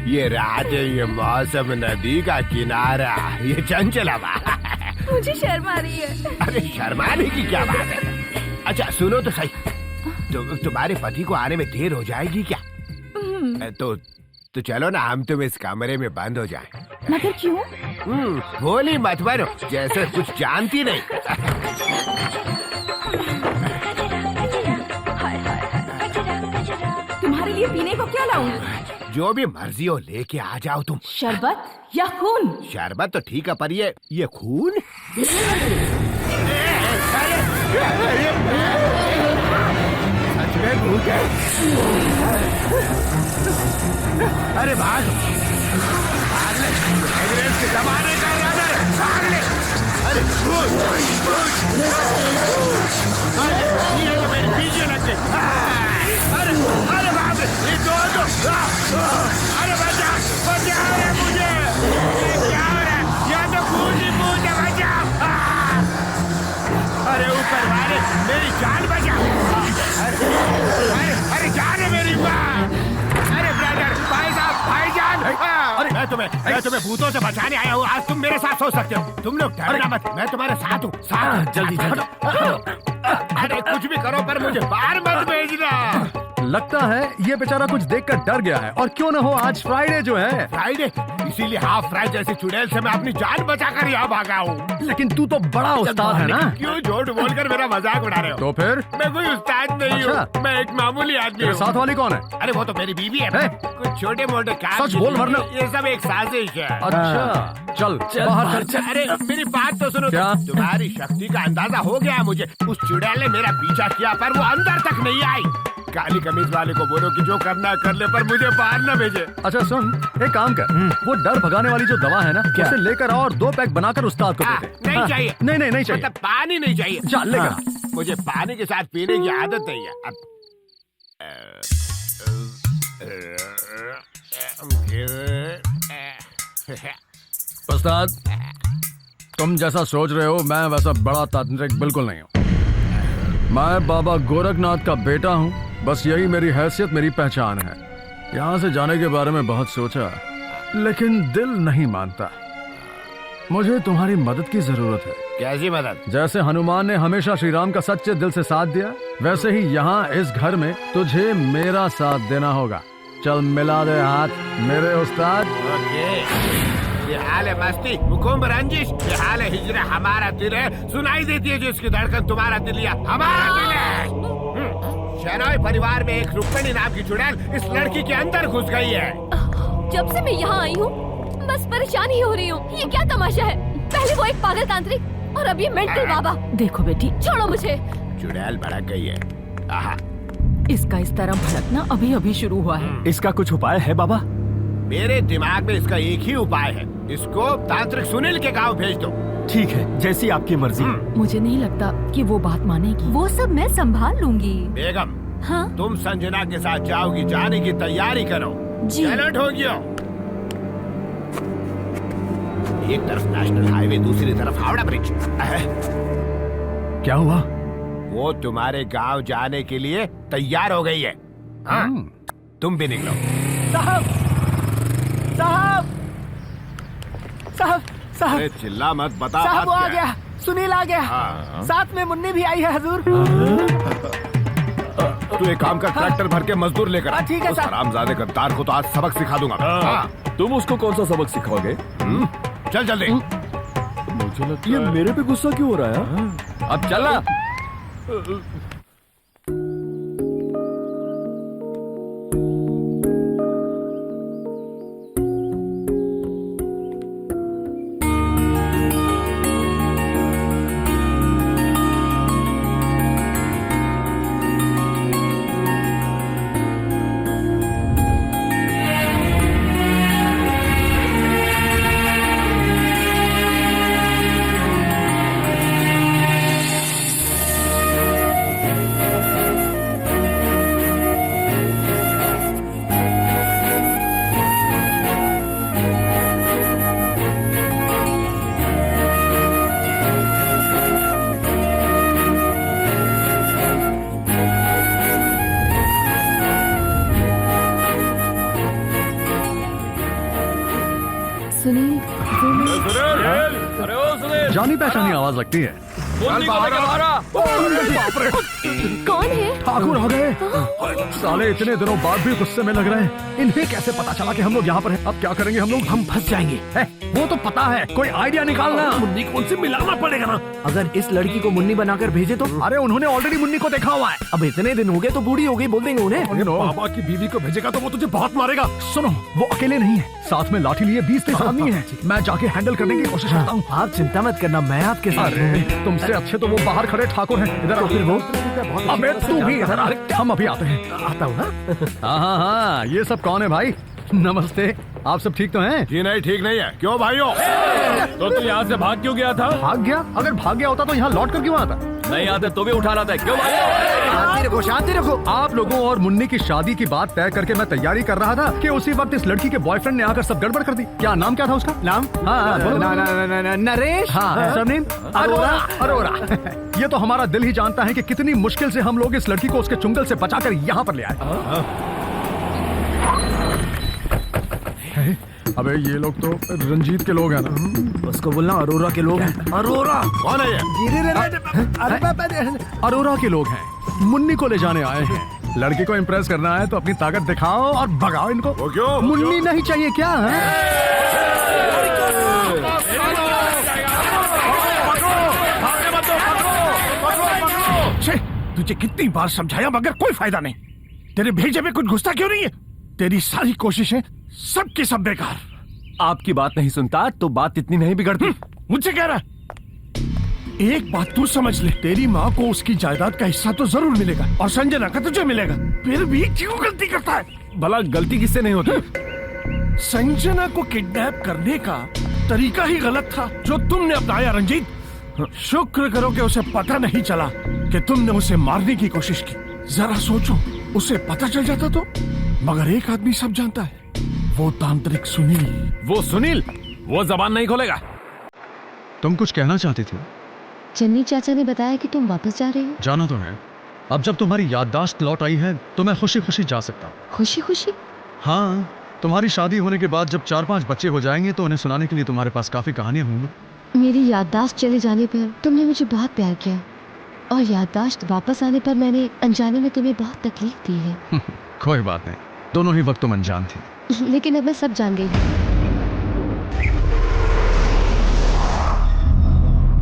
ये रात, ये मौसम, नदी का किनारा, ये चंचल हवा। मुझे शर्म आ रही है। अरे शर्माने की क्या बात है? अच्छा सुनो तो सही, तुम्हारे पति को आने में देर हो जाएगी क्या? तो चलो ना, हम तुम इस कमरे में बंद हो जाएं। मगर क्यों? भोली मत बनो, जैसे कुछ जानती नहीं। तुम्हारे लिए पीने को क्या लाऊं? जो भी मर्जी हो लेके आ जाओ तुम। शरबत या खून? शरबत तो ठीक है, पर ये खून? सच में भूत है? अरे भाग ले, अंग्रेज के जमाने का इरादा है, भाग ले। अरे ये तो मेरे पीछे लग गए। अरे बाप रे, ये दो। अरे बचा रे मुझे। ये क्या हो रहा है? या तो खून ही खून है, बचा। अरे ऊपर वाले, मेरी जान बचा। अरे जान है मेरी बात। अरे ब्रदर, भाईजान। मैं तुम्हें भूतों से बचाने आया हूँ। आज तुम मेरे साथ सो सकते हो। तुम लोग डरना मत, मैं तुम्हारे साथ हूँ। जल्दी जल्दी। अरे कुछ भी करो, पर मुझे बाहर मत भेजना। लगता है ये बेचारा कुछ देखकर डर गया है। और क्यों न हो, आज फ्राइडे जो है। फ्राइडे? इसीलिए हाफ फ्राई जैसी चुड़ैल से मैं अपनी जान बचाकर यहाँ भागा हूँ। लेकिन तू तो बड़ा उस्ताद है ना? क्यों झूठ बोलकर मेरा मजाक उड़ा रहे हो? तो फिर? मैं कोई उस्ताद नहीं हूँ, मैं एक मामूली आदमी हूँ। साथ वाली कौन है? अरे वो तो मेरी बीवी है। कुछ छोटे मोटे काम। सच बोल वरना। ये सब एक साजिश है। अच्छा चल बाहर चल। अरे मेरी बात तो सुनो। क्या? तुम्हारी शक्ति का अंदाजा हो गया मुझे। उस चुड़ैल ने मेरा पीछा किया, पर वो अंदर तक नहीं आई। काली कमीज वाले को बोलो कि जो करना कर ले, पर मुझे बाहर न भेजे। अच्छा सुन, एक काम कर, वो डर भगाने वाली जो दवा है ना, उसे लेकर और 2 पैक बनाकर उस्ताद को दे दे। नहीं चाहिए। नहीं चाहिए। मतलब पानी नहीं चाहिए। चल लेकर। मुझे पानी के साथ पीने की आदत नहीं है। उस्ताद, तुम जैसा सोच रहे हो मैं वैसा बड़ा तांत्रिक बिल्कुल नहीं हूँ। मैं बाबा गोरखनाथ का बेटा हूँ, बस यही मेरी हैसियत, मेरी पहचान है। यहाँ से जाने के बारे में बहुत सोचा, लेकिन दिल नहीं मानता। मुझे तुम्हारी मदद की जरूरत है। कैसी मदद? जैसे हनुमान ने हमेशा श्री राम का सच्चे दिल से साथ दिया, वैसे ही यहाँ इस घर में तुझे मेरा साथ देना होगा। चल मिला दे हाथ मेरे उस्ताद। ये हाल है मस्ती, हुकुम रंजिश, ये हाल है हिजरा, हमारा दिल है, सुनाई देती है जो इसकी धड़कन, तुम्हारा दिल या हमारा दिल है। शहनाई परिवार में एक रुक्मिणी नाम की चुड़ैल इस लड़की के अंदर घुस गई है। जब से मैं यहाँ आई हूँ बस परेशान ही हो रही हूँ। ये क्या तमाशा है? पहले वो एक पागल तांत्रिक और अब ये मेंटल बाबा। देखो बेटी, छोड़ो मुझे। चुड़ैल भड़क गई है। आहा। इसका इस तरह भड़कना अभी अभी शुरू हुआ है। इसका कुछ उपाय है बाबा? मेरे दिमाग में इसका एक ही उपाय है, इसको तांत्रिक सुनील के गांव भेज दो। ठीक है, जैसी आपकी मर्जी। मुझे नहीं लगता कि वो बात मानेगी। वो सब मैं संभाल लूंगी। बेगम, हाँ? तुम संजना के साथ जाओगी, जाने की तैयारी करो। जी। चलो ठोकियो। एक तरफ नेशनल हाईवे, दूसरी तरफ हावड़ा ब्रिज। क्या हुआ? वो तुम्हारे गांव जाने के लिए तैयार हो गई है। हाँ, तुम भी निकलो। साहब साहब साहब साहब अरे चिल्ला मत, बता साहब, बात वो आ क्या है? गया, सुनील आ गया। हाँ। साथ में मुन्नी भी आई है हजूर। तू एक काम कर, ट्रैक्टर भर के मजदूर लेकर आ। ठीक है उस साहब। हरामजादे गद्दार को तो आज सबक सिखा दूंगा। हाँ। तुम उसको कौन सा सबक सिखाओगे? चल जल्दी। मुझे लगता है ये मेरे पे गुस्सा क्यों हो रहा है? अब चला। जानी पहचानी आवाज लगती है। कौन है? ठाकुर आ गए। साले इतने दिनों बाद भी गुस्से में लग रहे हैं। इन्हें कैसे पता चला कि हम लोग यहाँ पर हैं? अब क्या करेंगे हम लोग? हम फंस जाएंगे। वो तो पता है, कोई आइडिया निकालना। मुन्नी को उनसे मिलाना पड़ेगा ना। अगर इस लड़की को मुन्नी बनाकर भेजे तो? अरे उन्होंने ऑलरेडी मुन्नी को देखा हुआ है। अब इतने दिन हो गए तो बूढ़ी हो गई, बोल देंगे उन्हें। बाबा की बीवी को भेजेगा तो वो तुझे बहुत मारेगा। सुनो, वो अकेले नहीं है, साथ में लाठी लिए 20-30 आदमी हैं। मैं जाके हैंडल करने की कोशिश करता हूँ। आप चिंता मत करना, मैं आपके साथ हूँ। तुमसे अच्छे तो वो बाहर खड़े ठाकुर हैं। इधर फिर वो? अबे तू भी इधर आ। हम अभी आते हैं। आता हूँ ना। हाँ, ये सब कौन है भाई? नमस्ते, आप सब ठीक तो हैं? जी नहीं, ठीक नहीं है। क्यों भाइयों? तो तू यहाँ से भाग क्यों गया था? भाग गया? अगर भाग गया होता तो यहाँ लौट कर क्यों आता? नहीं आते तो भी उठा लाता है। क्यों भाई? शांति रखो, शांति रखो। आप लोगों और मुन्नी की शादी की बात तय करके मैं तैयारी कर रहा था कि उसी वक्त इस लड़की के बॉयफ्रेंड ने आकर सब गड़बड़ कर दी। क्या नाम क्या था उसका? नाम? हाँ, नरेश। हाँ, सरनेम? अरोरा। अरोरा। ये तो हमारा दिल ही जानता है कि कितनी मुश्किल से हम लोग इस लड़की को उसके चुंगल से बचाकर यहाँ पर ले आए। अबे ये लोग तो रंजीत के लोग हैं ना? उसको बोलना अरोरा के लोग हैं। अरोरा कौन है ये? अरोरा के लोग हैं, मुन्नी को ले जाने आए हैं। लड़की को इम्प्रेस करना है तो अपनी ताकत दिखाओ और भगाओ इनको। वो क्यों? मुन्नी नहीं चाहिए क्या? तुझे कितनी बार समझाया मगर कोई फायदा नहीं। तेरे भेजे में कुछ घुसता क्यों नहीं है? तेरी सारी कोशिशें सब की सब बेकार। आपकी बात नहीं सुनता तो बात इतनी नहीं बिगड़ती। मुझसे कह रहा? एक बात तू समझ ले, तेरी माँ को उसकी जायदाद का हिस्सा तो जरूर मिलेगा और संजना का तुझे मिलेगा। फिर भी क्यों गलती करता है? भला गलती किससे नहीं होती? संजना को किडनैप करने का तरीका ही गलत था जो तुमने अपनाया रंजीत। शुक्र करो कि उसे पता नहीं चला कि तुमने उसे मारने की कोशिश की। जरा सोचो, उसे पता चल जाता तो। मगर एक आदमी सब जानता है, वो तांत्रिक सुनील। वो सुनील, वो जबान नहीं खोलेगा। तुम कुछ कहना चाहती थी? चन्नी चाचा ने बताया कि तुम वापस जा रहे हो। जाना तो है। अब जब तुम्हारी याददाश्त लौट आई है तो मैं खुशी खुशी जा सकता हूँ। खुशी खुशी? हाँ, तुम्हारी शादी होने के बाद जब 4-5 बच्चे हो जाएंगे तो उन्हें सुनाने के लिए तुम्हारे पास काफी कहानियां होंगी। मेरी याददाश्त चले जाने पर तुमने मुझे बहुत प्यार किया और याददाश्त वापस आने पर मैंने अनजाने में तुम्हें बहुत तकलीफ दी है। कोई बात नहीं, दोनों ही वक्त तुम अनजान थी। लेकिन अब मैं सब जान गई हूँ।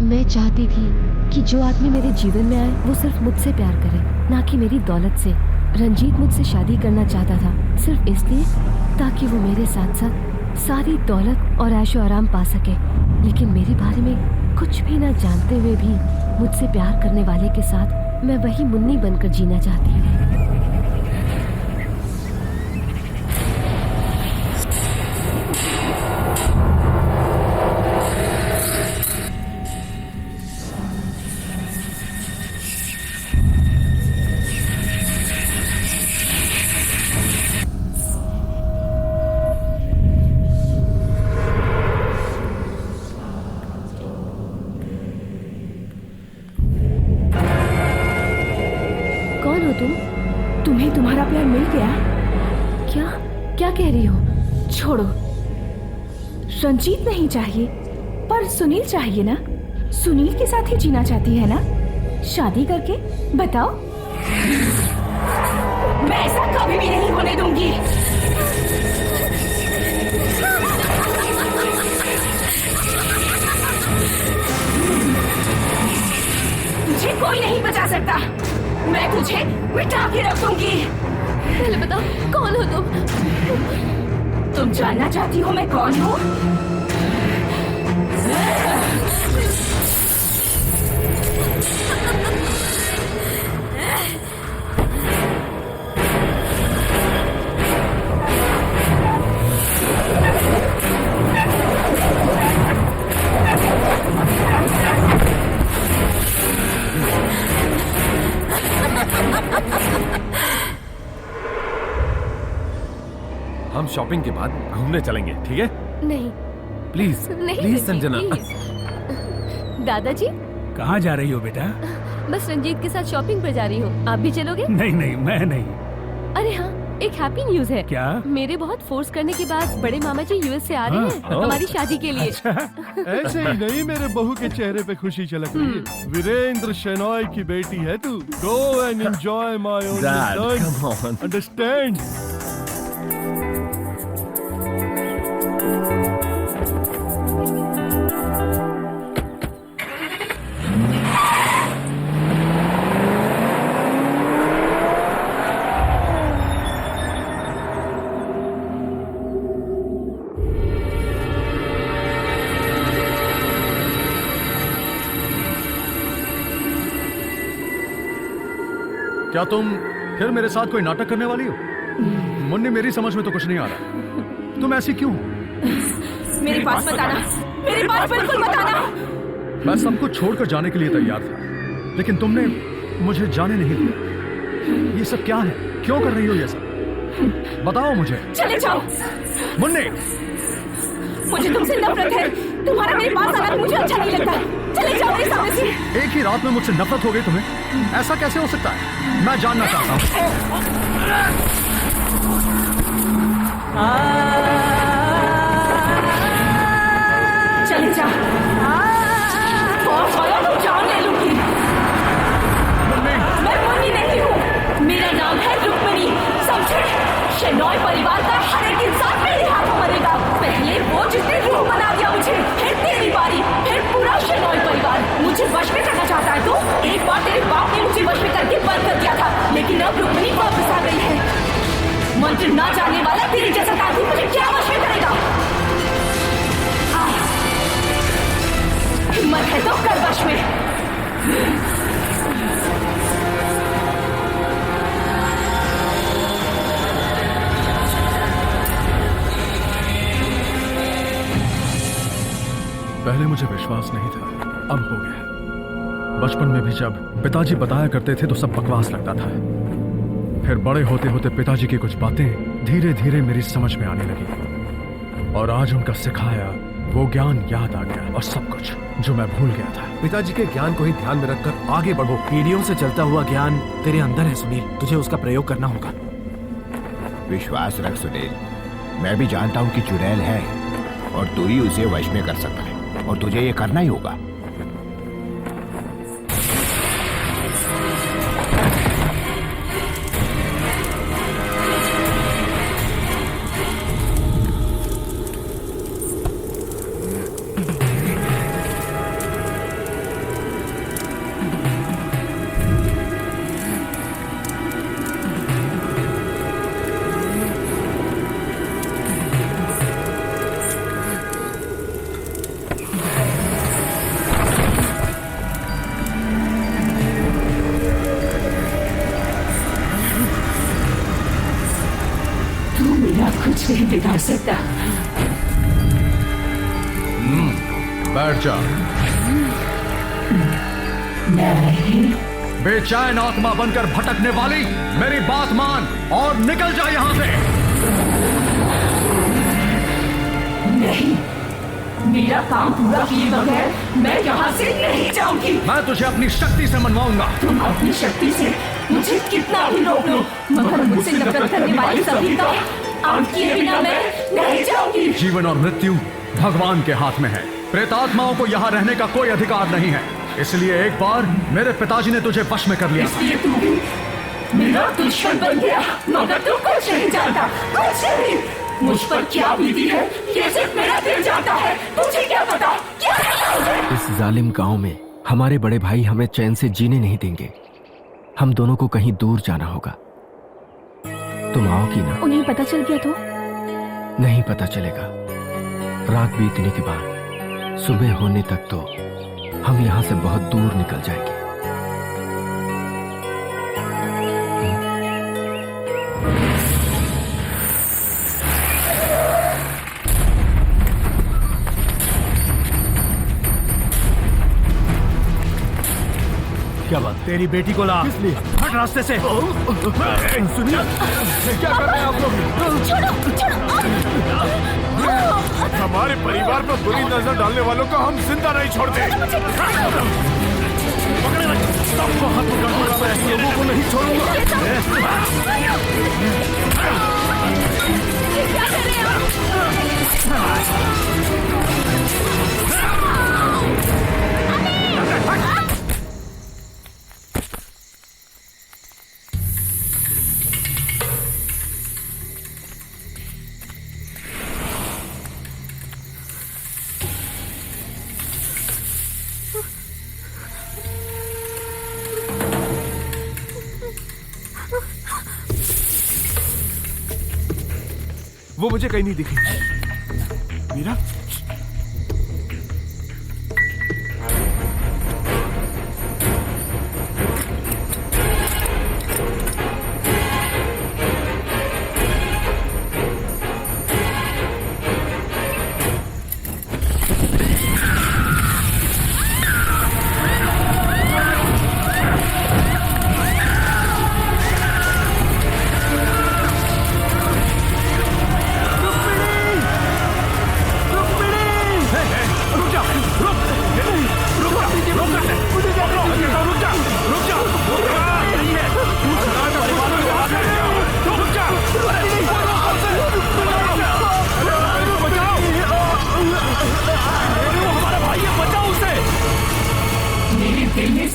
मैं चाहती थी कि जो आदमी मेरे जीवन में आए वो सिर्फ मुझसे प्यार करे, ना कि मेरी दौलत से। रंजीत मुझसे शादी करना चाहता था सिर्फ इसलिए ताकि वो मेरे साथ साथ सारी दौलत और ऐशो आराम पा सके। लेकिन मेरे बारे में कुछ भी ना जानते हुए भी मुझसे प्यार करने वाले के साथ मैं वही मुन्नी बनकर जीना चाहती हूँ। तुम्हें तुम्हारा प्यार मिल गया? क्या क्या कह रही हो? छोड़ो, रंजीत नहीं चाहिए पर सुनील चाहिए ना। सुनील के साथ ही जीना चाहती है ना, शादी करके? बताओ। मैं ऐसा कभी भी नहीं होने दूंगी। तुझे कोई नहीं बचा सकता, मैं तुझे मिटा के रख दूंगी। पहले बताओ कौन हो तुम जानना चाहती हो मैं कौन हूँ? हम शॉपिंग के बाद घूमने चलेंगे, ठीक है? नहीं प्लीज नहीं, प्लीज संजना। दादाजी कहाँ जा रही हो बेटा? बस रंजीत के साथ शॉपिंग पर जा रही हूँ। आप भी चलोगे? नहीं नहीं, मैं नहीं। अरे हाँ, एक हैप्पी न्यूज है। क्या? मेरे बहुत फोर्स करने के बाद बड़े मामा जी यूएस से आ रहे हैं हमारी शादी के लिए। ऐसे ही नहीं, मेरे बहू के चेहरे पे खुशी झलक रही है। वीरेंद्र शेनॉय की बेटी है तू। Go and enjoy my own son, understand? क्या तुम फिर मेरे साथ कोई नाटक करने वाली हो? मुन्नी, मेरी समझ में तो कुछ नहीं आ रहा। तुम ऐसी क्यों हो? मेरे पास मत आना, मेरे पास बिल्कुल मत आना। मैं सब कुछ छोड़कर जाने के लिए तैयार था, लेकिन तुमने मुझे जाने नहीं दिया। ये सब क्या है? क्यों कर रही हो ये सब? बताओ मुझे। चले जाओ। मुन्नी, मुझे तुमसे नफरत है। तुम्हारा मेरे पास आना मुझे अच्छा नहीं लगता। चले जाओ मेरे सामने से। एक ही रात में मुझसे नफरत हो गई तुम्हें? ऐसा कैसे हो सकता है? मैं जानना चाहता हूँ। चले जाओ। तो जान ले लूंगी। मैं मुन्नी नहीं हूँ, मेरा नाम है रुक्मिणी, समझे? शेनॉय परिवार का हर एक इंसान मेरे हाथों मरेगा। पहले वो जिसने रूह बना दिया मुझे, फिर तेरी बारी, फिर पूरा शेनॉय परिवार। मुझे वश में करना चाहता है तो? एक बार तेरे बाप ने मुझे वश में करके बंद कर दिया था, लेकिन अब रुक्मिणी वापस आ गई है। मंत्र ना जानने वाला तेरे जैसा आदमी मुझे क्या वश में करेगा? हिम्मत है तो कर वश में। पहले मुझे विश्वास नहीं था, अब हो गया। बचपन में भी जब पिताजी बताया करते थे तो सब बकवास लगता था। फिर बड़े होते होते पिताजी की कुछ बातें धीरे धीरे मेरी समझ में आने लगी, और आज उनका सिखाया वो ज्ञान याद आ गया, और सब कुछ जो मैं भूल गया था। पिताजी के ज्ञान को ही ध्यान में रखकर आगे बढ़ो। पीढ़ियों से चलता हुआ ज्ञान तेरे अंदर है सुनील, तुझे उसका प्रयोग करना होगा। विश्वास रख सुनील, मैं भी जानता हूँ कि चुड़ैल है और तू ही उसे वश में कर सकता है, और तुझे ये करना ही होगा। सकता। बैठ जा। बेचैन आत्मा बनकर भटकने वाली, मेरी बात मान और निकल जा यहाँ से। नहीं, मेरा काम पूरा किए बगैर मैं यहाँ से नहीं जाऊंगी। मैं तुझे अपनी शक्ति से मनवाऊंगा। तुम अपनी शक्ति से मुझे कितना भी रोक लो, मगर मुझसे नफरत करने वाली सभी का अंत किए बिना मैं नहीं जाऊंगी। जीवन और मृत्यु भगवान के हाथ में है। प्रेतात्माओं को यहाँ रहने का कोई अधिकार नहीं है। इसलिए एक बार मेरे पिताजी ने तुझे वश में कर लिया। इसलिए तू भी मेरा दुश्मन बन गया, मगर तू कुछ नहीं जानता, कुछ नहीं। मुझ पर क्या बीती है ये सिर्फ मेरा दिल जानता है, तुझे क्या पता? क्या इस जालिम गांव में हमारे बड़े भाई हमें चैन से जीने नहीं देंगे। हम दोनों को कहीं दूर जाना होगा। तुम आओगी ना? उन्हें पता चल गया तो? नहीं पता चलेगा। रात बीतने के बाद सुबह होने तक तो हम यहाँ से बहुत दूर निकल जाएंगे। क्या बात? तेरी बेटी को ला। हट रास्ते से। सुनिए, क्या कर रहे हैं आप लोग? हमारे परिवार पर बुरी नजर डालने वालों को हम जिंदा नहीं छोड़ते। सबको हाथ पकड़ूंगा, मैं ऐसे लोगों को नहीं छोड़ूंगा। क्या कर रहे हो? वो मुझे कहीं नहीं दिखी। मीरा,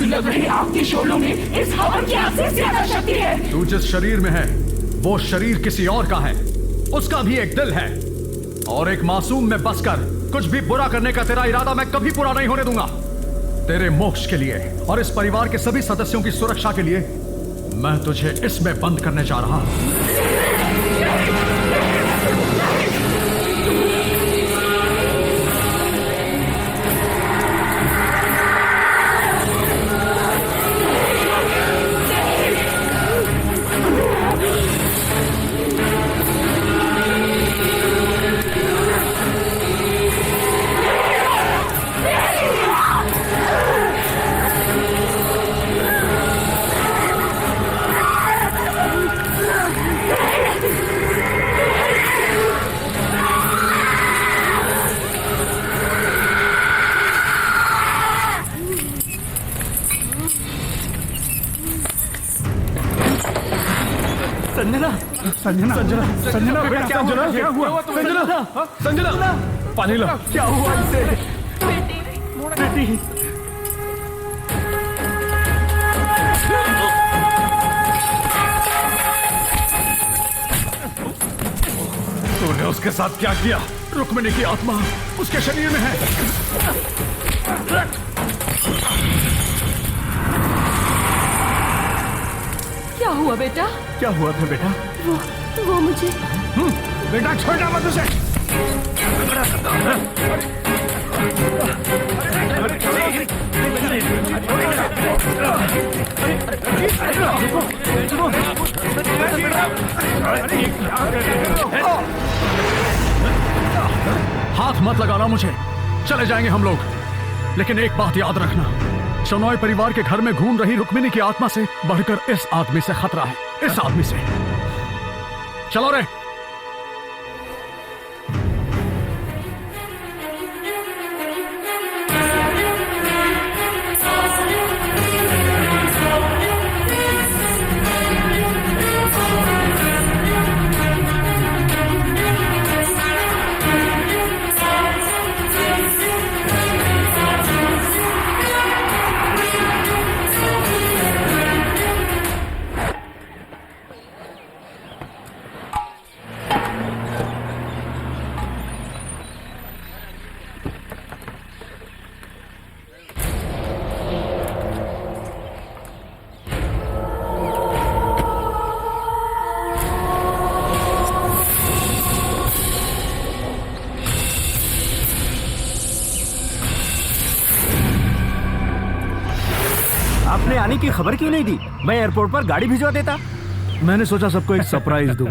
लग रहे आपके शोलों में इस हवन की आग से ज्यादा शक्ति है। तू जिस शरीर में है वो शरीर किसी और का है। उसका भी एक दिल है और एक मासूम में बसकर कुछ भी बुरा करने का तेरा इरादा मैं कभी पूरा नहीं होने दूंगा। तेरे मोक्ष के लिए और इस परिवार के सभी सदस्यों की सुरक्षा के लिए मैं तुझे इसमें बंद करने जा रहा हूं। संजना, संजना, संजना, बेटा क्या हुआ? क्या हुआ? संजना, संजना, पानी ला। क्या हुआ इसे? बेटी, तूने उसके साथ क्या किया? रुक्मिणी की आत्मा उसके शरीर में है। क्या हुआ बेटा? क्या हुआ था बेटा? वो मुझे बेटा छोटा मत उसे। रुको। हाथ मत लगाना मुझे, चले जाएंगे हम लोग। लेकिन एक बात याद रखना, शनॉय परिवार के घर में घूम रही रुक्मिणी की आत्मा से बढ़कर इस आदमी से खतरा है, इस आदमी से। चलो रे। आपने आने की खबर क्यों नहीं दी? मैं एयरपोर्ट पर गाड़ी भिजवा देता। मैंने सोचा सबको एक सरप्राइज दूं।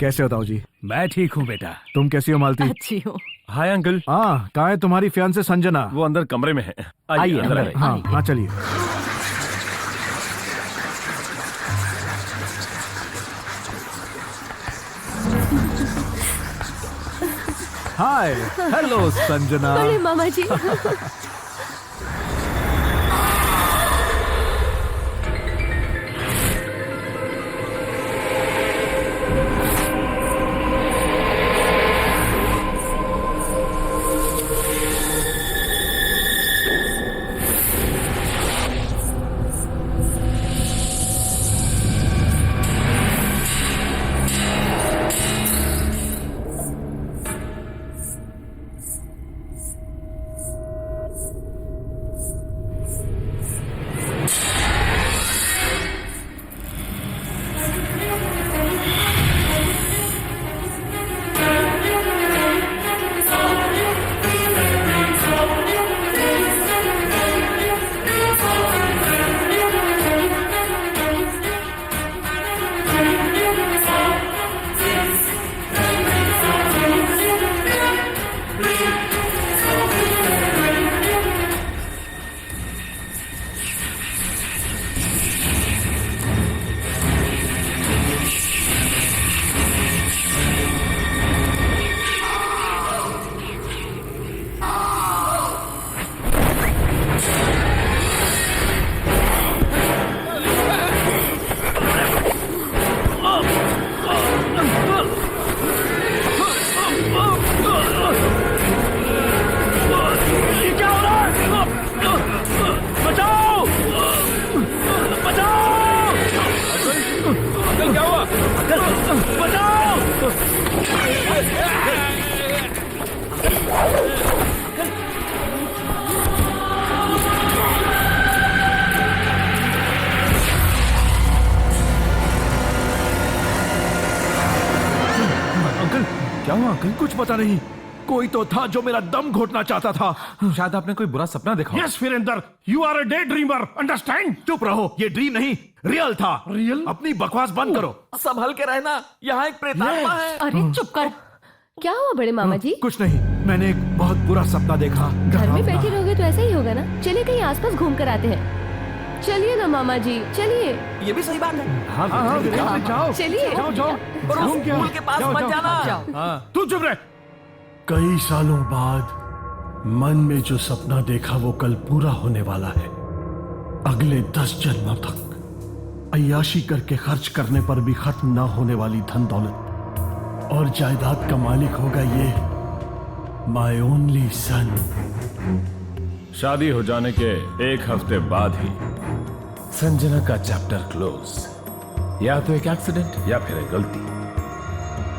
कैसे बताओ जी? मैं ठीक हूँ बेटा। तुम कैसी हो मालती? अच्छी हो। Hi uncle. हाँ, कहाँ है तुम्हारी फियांसे संजना? वो अंदर कमरे में है। आइए अंदर अंदर। हाँ हाँ चलिए। हाय, हेलो संजना। अरे मामा जी। क्या हुआ अंकल? कुछ पता नहीं, कोई तो था जो मेरा दम घोटना चाहता था। शायद आपने कोई बुरा सपना देखा। Yes Virendra, you are a daydreamer, understand? चुप रहो, ये ड्रीम नहीं रियल था। रियल? अपनी बकवास बंद करो। संभल के रहना, यहाँ एक प्रेतात्मा है। अरे चुप कर। क्या हुआ बड़े मामा जी? कुछ नहीं, मैंने एक बहुत बुरा सपना देखा। घर में बैठे रहोगे तो ऐसा ही होगा ना। चलिए कहीं आसपास घूम कर आते हैं। चलिए ना मामा जी, चलिए। ये भी सही बात है। हाँ जाओ चलिए। जाओ जाओ। स्कूल के पास मत जाना। तू चुप रह। कई सालों बाद मन में जो सपना देखा वो कल पूरा होने वाला है। अगले 10 जन्मों तक अय्याशी करके खर्च करने पर भी खत्म ना होने वाली धन दौलत और जायदाद का मालिक होगा ये माय ओनली सन। शादी हो जाने के एक हफ्ते बाद ही संजना का चैप्टर क्लोज। या तो एक एक्सीडेंट या फिर एक गलती।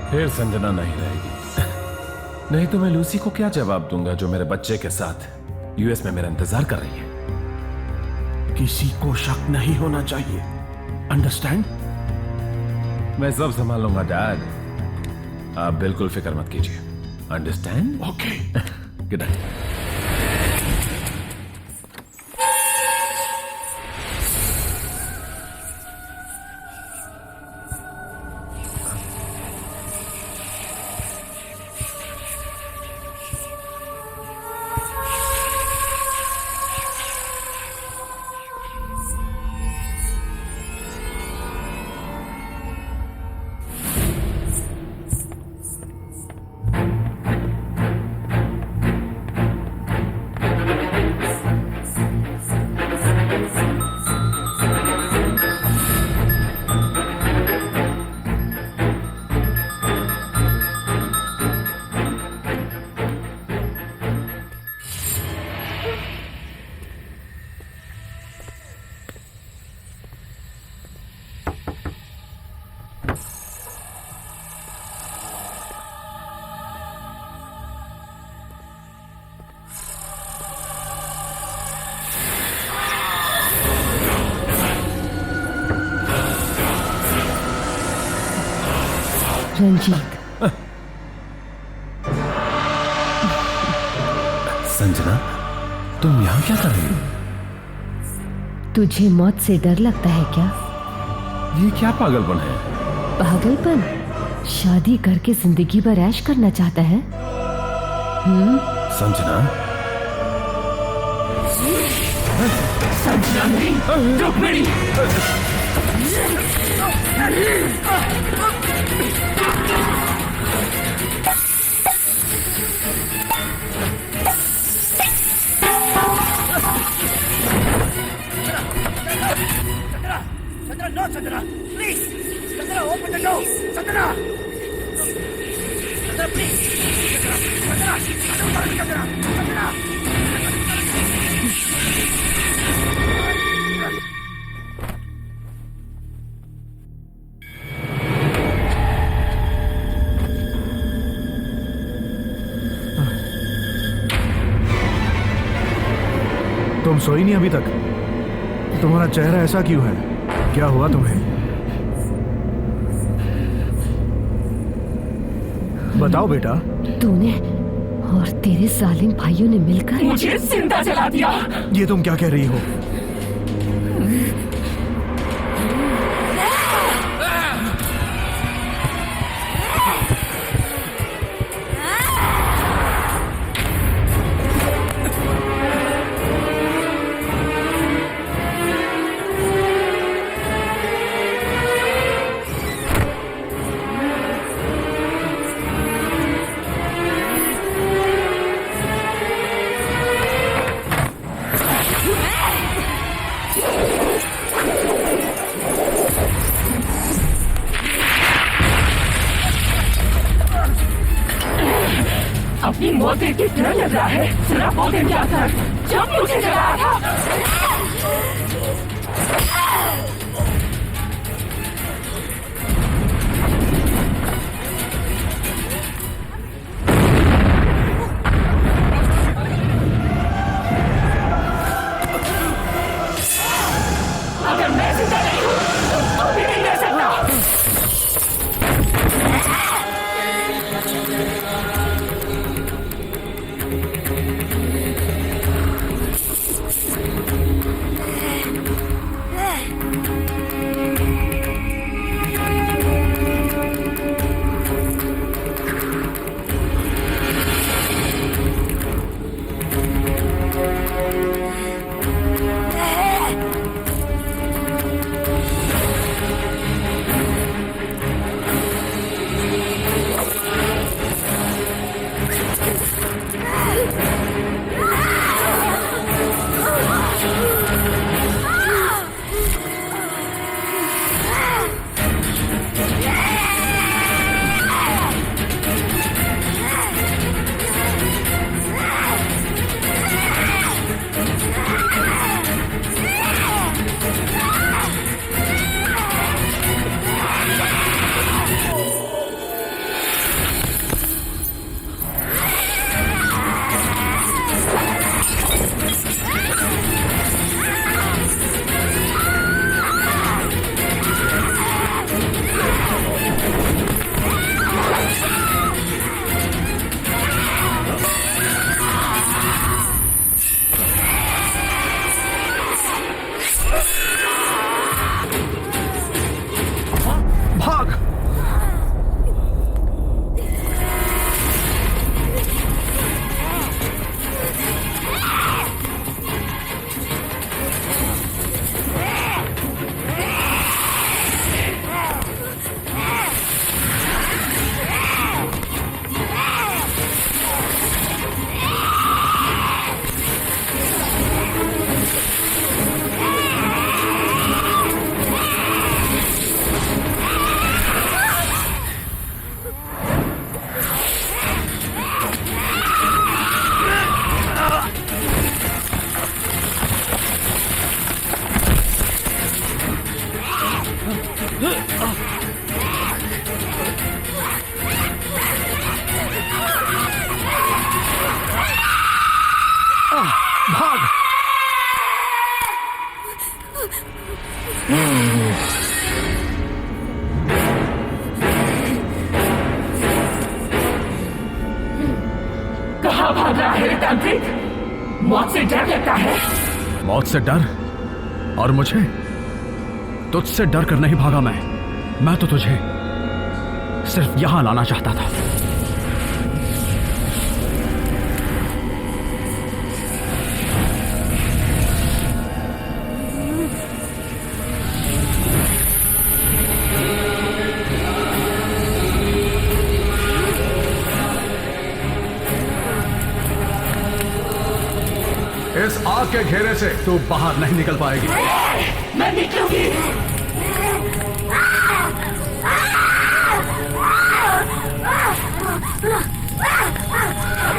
फिर संजना नहीं रहेगी। नहीं तो मैं लूसी को क्या जवाब दूंगा जो मेरे बच्चे के साथ यूएस में मेरा इंतजार कर रही है। किसी को शक नहीं होना चाहिए, अंडरस्टैंड? मैं सब संभाल लूंगा डैड, आप बिल्कुल फिक्र मत कीजिए। Understand? Okay. Good night. Ranjit. Sanjana, तुम यहाँ क्या कर रही हो? तुझे मौत से डर लगता है क्या? ये क्या पागलपन है? पागलपन? शादी करके जिंदगी भर ऐश करना चाहता है? संजना, संजना नहीं, Rukmini. No, Chandra, please. Chandra, open the door. Chandra. Chandra, please. Chandra, Chandra, Chandra. तुम सोई नहीं अभी तक? तुम्हारा चेहरा ऐसा क्यों है? क्या हुआ तुम्हें? बताओ बेटा। तूने और तेरे जालिम भाइयों ने मिलकर मुझे जिंदा जला दिया। ये तुम क्या कह रही हो? अपनी मौत देख के डर लग रहा है। जरा वो दिन क्या था जब मुझे जलाया था। अगर मैं जिंदा नहीं हूँ तो भी नहीं रह सकता। कहाँ भाग रहा है तांत्रिक? मौत से डर लगता है। मौत से डर? और मुझे? तुझसे डर कर नहीं भागा मैं तो तुझे सिर्फ यहां लाना चाहता था। इस आग के घेरे से तू बाहर नहीं निकल पाएगी। मैं निकलूंगी।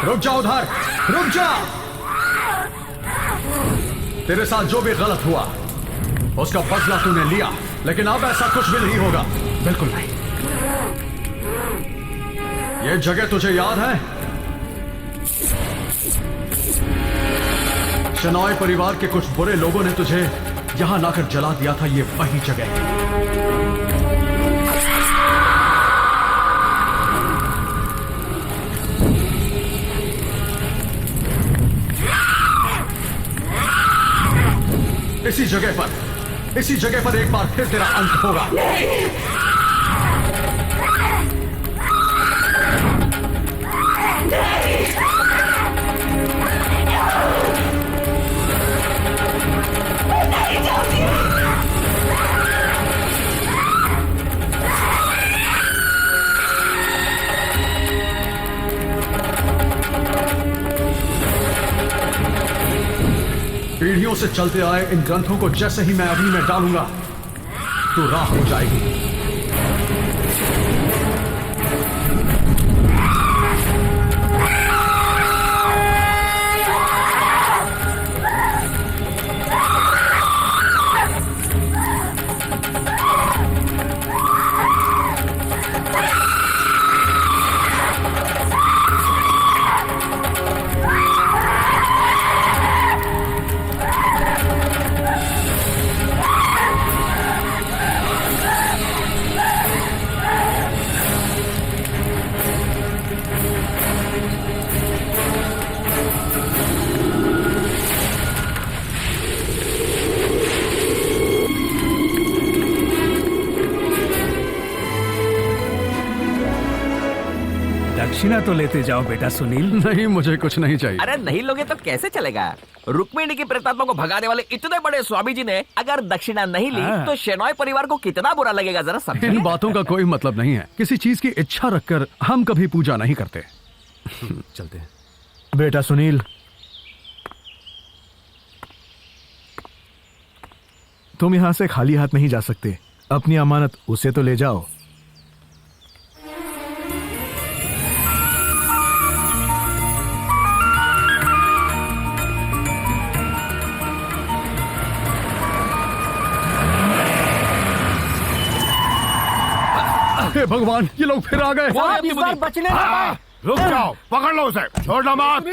रुक जा उधर, रुक जा। तेरे साथ जो भी गलत हुआ उसका बदला तूने लिया, लेकिन अब ऐसा कुछ भी नहीं होगा। बिल्कुल नहीं। ये जगह तुझे याद है? शनॉय परिवार के कुछ बुरे लोगों ने तुझे यहां लाकर जला दिया था। ये वही जगह है। इसी जगह पर एक बार फिर तेरा अंत होगा। पीढ़ियों से चलते आए इन ग्रंथों को जैसे ही मैं अग्नि में डालूंगा तो राख हो जाएगी। दक्षिणा तो लेते जाओ बेटा सुनील। नहीं, मुझे कुछ नहीं चाहिए। अरे नहीं लोगे तो कैसे चलेगा? रुक्मिणी की प्रेतात्मा को भगाने वाले इतने बड़े स्वामी जी ने अगर दक्षिणा नहीं ली तो शेनॉय परिवार को कितना बुरा लगेगा, जरा समझिए। इन बातों का कोई मतलब नहीं है। किसी चीज की इच्छा रखकर हम कभी पूजा नहीं करते। चलते हैं। बेटा सुनील, तुम यहां से खाली हाथ नहीं जा सकते। अपनी अमानत उसे तो ले जाओ। हे भगवान, ये लोग फिर आ गए। इस बार बचने ना पाए। रुक जाओ, पकड़ लो उसे, छोड़ना मत।